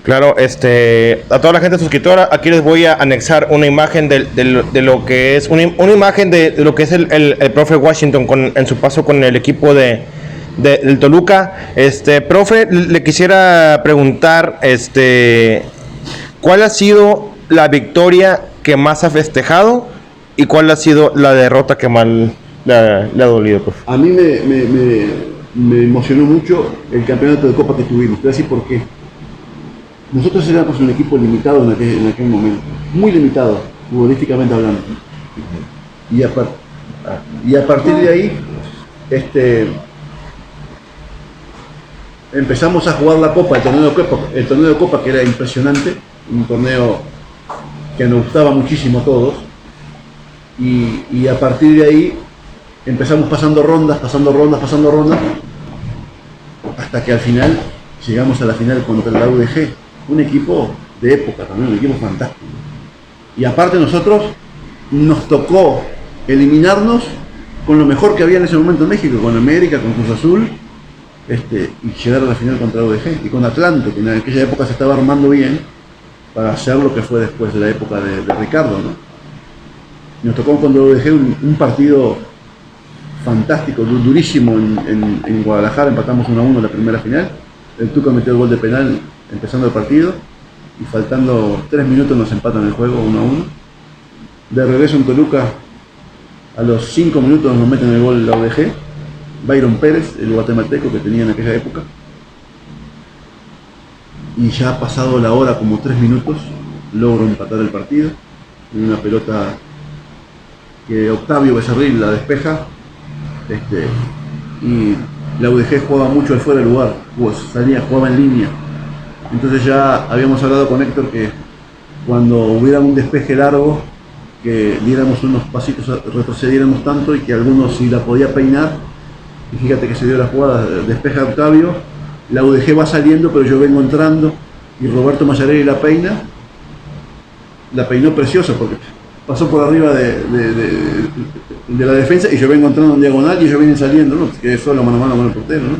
A: Claro, a toda la gente suscriptora, aquí les voy a anexar una imagen de lo que es una imagen de lo que es el profe Washington en su paso con el equipo del Toluca. Profe, le quisiera preguntar, ¿cuál ha sido la victoria que más ha festejado y cuál ha sido la derrota que más le ha dolido, profe?
B: A mí me emocionó mucho el campeonato de Copa que tuvimos. Te voy a decir por qué. Nosotros éramos un equipo limitado en aquel momento, muy limitado, futbolísticamente hablando. Y a partir de ahí, empezamos a jugar la Copa, el torneo de Copa que era impresionante, un torneo que nos gustaba muchísimo a todos. Y a partir de ahí empezamos pasando rondas, hasta que al final llegamos a la final contra la UDG. Un equipo de época también, un equipo fantástico. Y aparte nosotros nos tocó eliminarnos con lo mejor que había en ese momento en México, con América, con Cruz Azul, y llegar a la final contra la UDG y con Atlante, que en aquella época se estaba armando bien para hacer lo que fue después de la época de Ricardo, ¿no? Y nos tocó contra la UDG un partido fantástico, durísimo en Guadalajara, empatamos 1-1 la primera final. El Tuca metió el gol de penal empezando el partido y faltando 3 minutos nos empatan el juego 1-1. De regreso en Toluca, a los 5 minutos nos meten el gol la UDG, Byron Pérez, el guatemalteco que tenía en aquella época. Y ya ha pasado la hora, como 3 minutos, logro empatar el partido en una pelota que Octavio Becerril la despeja, y la UDG jugaba mucho al fuera del lugar, jugaba en línea. Entonces ya habíamos hablado con Héctor que cuando hubiera un despeje largo, que diéramos unos pasitos, retrocediéramos tanto y que algunos si la podía peinar. Y fíjate que se dio la jugada, despeja a Octavio, la UDG va saliendo pero yo vengo entrando y Roberto Mayarelli la peinó preciosa porque pasó por arriba de la defensa y yo vengo entrando en diagonal y ellos vienen saliendo, ¿no? Quedé solo mano a mano con el portero, ¿no?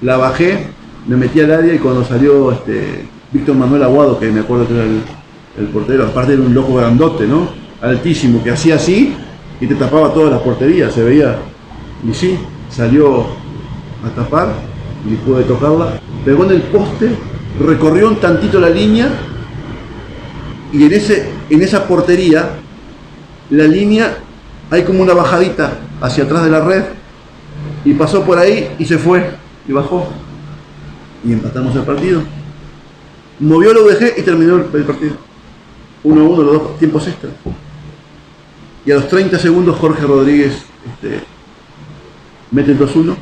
B: La bajé, me metí al área y cuando salió Víctor Manuel Aguado, que me acuerdo que era el portero, aparte era un loco grandote, ¿no? Altísimo, que hacía así y te tapaba todas las porterías, se veía. Y sí, salió a tapar y pude tocarla, pegó en el poste, recorrió un tantito la línea y en esa portería, la línea, hay como una bajadita hacia atrás de la red y pasó por ahí y se fue y bajó y empatamos el partido. Movió la UDG y terminó el partido 1-1, los dos tiempos extra. Y a los 30 segundos Jorge Rodríguez mete el 2-1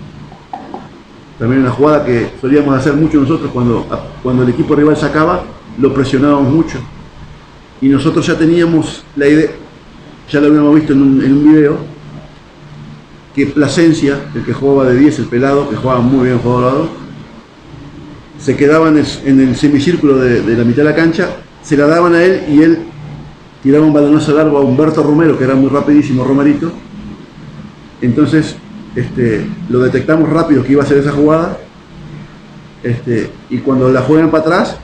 B: También una jugada que solíamos hacer mucho nosotros cuando el equipo rival sacaba, lo presionábamos mucho. Y nosotros ya teníamos la idea, ya lo habíamos visto en un video, que Plasencia, el que jugaba de 10, el pelado, que jugaba muy bien jugador lado, se quedaba en el semicírculo de la mitad de la cancha, se la daban a él y él tiraba un balonazo largo a Humberto Romero, que era muy rapidísimo, Romerito. Entonces lo detectamos rápido que iba a hacer esa jugada, y cuando la juegan para atrás,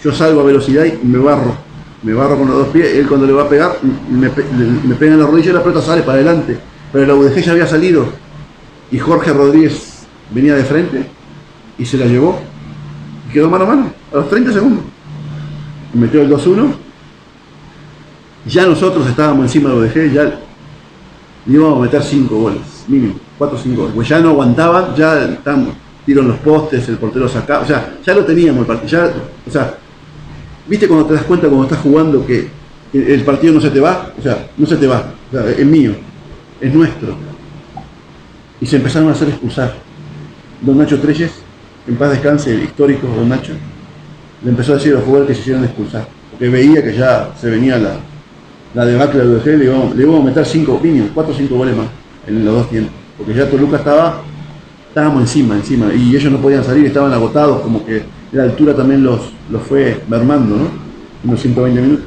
B: yo salgo a velocidad y me barro con los dos pies. Él cuando le va a pegar, me pega en la rodilla y la pelota sale para adelante. Pero la UDG ya había salido y Jorge Rodríguez venía de frente y se la llevó. Y quedó mano a mano a los 30 segundos. Metió el 2-1. Ya nosotros estábamos encima de la UDG, ya le íbamos a meter 5 goles, mínimo, 4 o 5 goles. Pues ya no aguantaban, ya estábamos, tiraron los postes, el portero sacaba, o sea, ya lo teníamos el partido. O sea, ¿viste cuando te das cuenta cuando estás jugando que el partido no se te va? O sea, no se te va, o sea, es mío, es nuestro. Y se empezaron a hacer expulsar. Don Nacho Treyes, en paz descanse, el histórico Don Nacho, le empezó a decir a los jugadores que se hicieran expulsar, porque veía que ya se venía la debacle de la UDG, le íbamos a meter 5 mínimo, 4 o 5 goles más en los dos tiempos, porque ya Toluca estábamos encima, y ellos no podían salir, estaban agotados, como que la altura también los fue mermando, ¿no? Unos 120 minutos.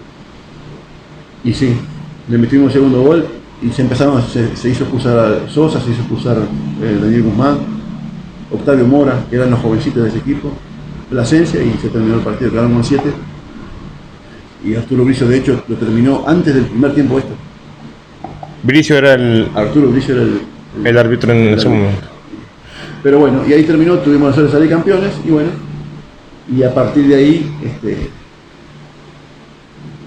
B: Y sí, le metimos el segundo gol y se hizo expulsar a Sosa, se hizo expulsar Daniel Guzmán, Octavio Mora, que eran los jovencitos de ese equipo, Plasencia, y se terminó el partido, quedaron con 7. Y Arturo Bricio, de hecho, lo terminó antes del primer tiempo esto. Arturo Bricio era
A: el árbitro en ese momento.
B: Pero bueno, y ahí terminó, tuvimos la suerte de salir campeones, y bueno, y a partir de ahí,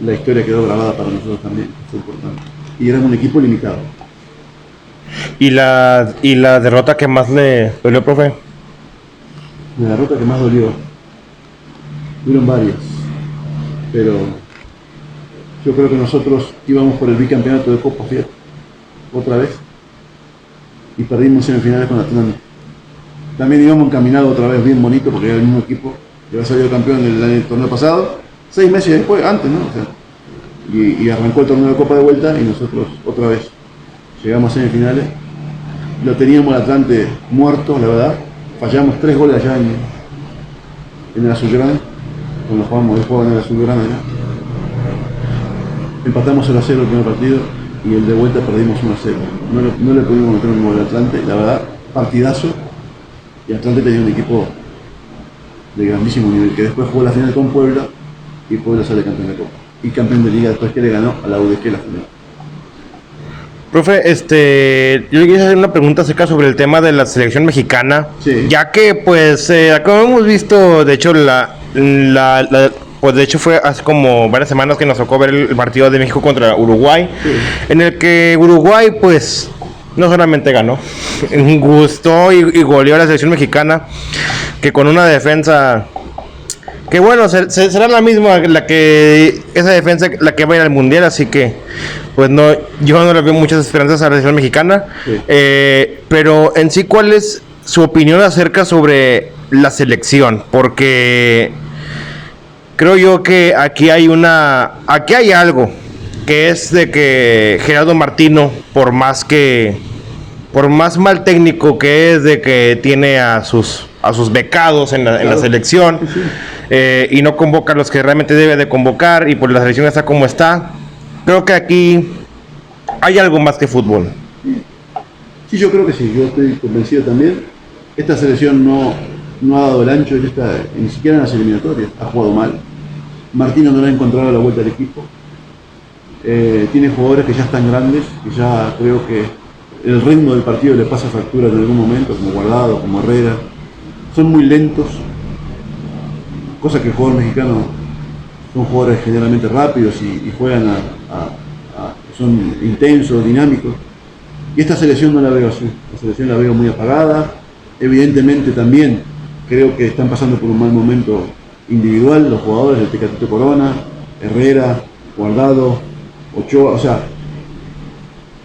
B: la historia quedó grabada para nosotros también, fue importante. Y éramos un equipo limitado.
A: ¿Y la derrota que más le dolió, profe?
B: La derrota que más dolió, fueron varias, pero yo creo que nosotros íbamos por el bicampeonato de Copa, fíjate, otra vez, y perdimos semifinales con Atlanta. También íbamos encaminados otra vez bien bonito, porque era el mismo equipo que había salido campeón en el torneo pasado, 6 meses después, antes, ¿no? O sea, y arrancó el torneo de Copa de vuelta y nosotros otra vez llegamos a semifinales. Lo teníamos al Atlante muerto, la verdad. Fallamos 3 goles allá en el Azulgrana, cuando jugamos el juego en el Azulgrana. Empatamos 0-0 el primer partido y el de vuelta perdimos 1-0. No le pudimos meter un gol al Atlante, la verdad, partidazo. Y Atlante tenía un equipo de grandísimo nivel, que después jugó la final con Puebla y Puebla sale campeón de Copa. Y campeón de Liga después que le ganó a la UDG la final.
A: Profe, yo le quería hacer una pregunta acerca sobre el tema de la selección mexicana,
B: sí.
A: Ya que pues acá hemos visto, de hecho, pues de hecho fue hace como varias semanas que nos tocó ver el partido de México contra Uruguay, sí. En el que Uruguay pues no solamente ganó, gustó y goleó a la selección mexicana, que con una defensa que bueno, será la misma esa defensa la que va a ir al mundial, así que pues no, yo no le veo muchas esperanzas a la selección mexicana, sí. Pero en sí, ¿cuál es su opinión acerca sobre la selección? Porque creo yo que aquí hay algo, que es de que Gerardo Martino, por más mal técnico que es, de que tiene a sus becados en la selección, sí. Y no convoca a los que realmente debe de convocar, y por la selección está como está. Creo que aquí hay algo más que fútbol.
B: Sí, yo creo que sí, yo estoy convencido también. Esta selección no ha dado el ancho, ni siquiera en las eliminatorias, ha jugado mal. Martino no le ha encontrado la vuelta al equipo. Tiene jugadores que ya están grandes, que ya creo que el ritmo del partido le pasa factura en algún momento, como Guardado, como Herrera. Son muy lentos, cosa que el jugador mexicano son jugadores generalmente rápidos y juegan son intensos, dinámicos. Y esta selección no la veo así, la selección la veo muy apagada. Evidentemente también creo que están pasando por un mal momento individual los jugadores, el Tecatito Corona, Herrera, Guardado, Ochoa, o sea,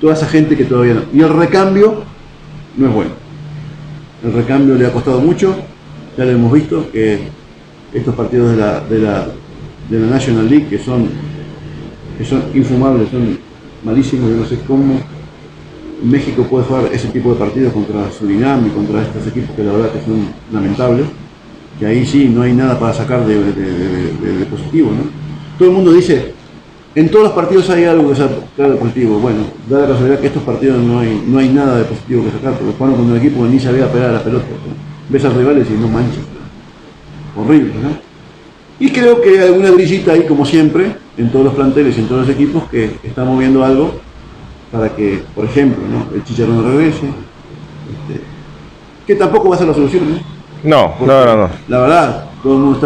B: toda esa gente que todavía no. Y el recambio no es bueno. El recambio le ha costado mucho, ya lo hemos visto, que estos partidos de la National League, que son infumables, son malísimos. Yo no sé cómo México puede jugar ese tipo de partidos contra Surinam y contra estos equipos que la verdad que son lamentables, que ahí sí no hay nada para sacar de positivo, ¿no? Todo el mundo dice, en todos los partidos hay algo que sacar de positivo. Bueno, da la casualidad que estos partidos no hay nada de positivo que sacar, porque jugaron con un equipo que ni sabía pegar a la pelota, ¿no? Ves a los rivales y no manches, horrible, ¿no? Y creo que hay alguna brillita ahí, como siempre, en todos los planteles y en todos los equipos, que está moviendo algo para que, por ejemplo, ¿no?, el Chicharrón regrese, que tampoco va a ser la solución, ¿no?
A: No.
B: La verdad, todo el mundo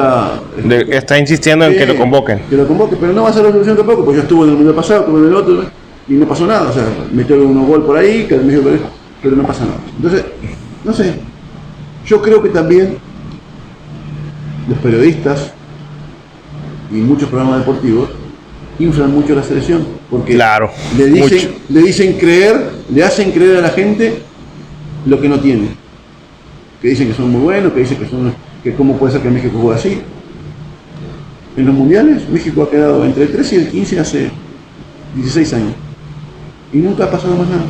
A: Está insistiendo en que lo convoquen.
B: Que lo convoque, pero no va a ser la solución tampoco, porque yo estuve en el mundial pasado, estuve en el otro, y no pasó nada. O sea, metió unos gol por ahí, que pero no pasa nada. Entonces, no sé, yo creo que también los periodistas y muchos programas deportivos inflan mucho la selección, porque
A: Claro,
B: le hacen creer a la gente lo que no tiene, que dicen que son muy buenos, que cómo puede ser que México juegue así. En los mundiales México ha quedado entre el 13 y el 15 hace 16 años y nunca ha pasado más nada.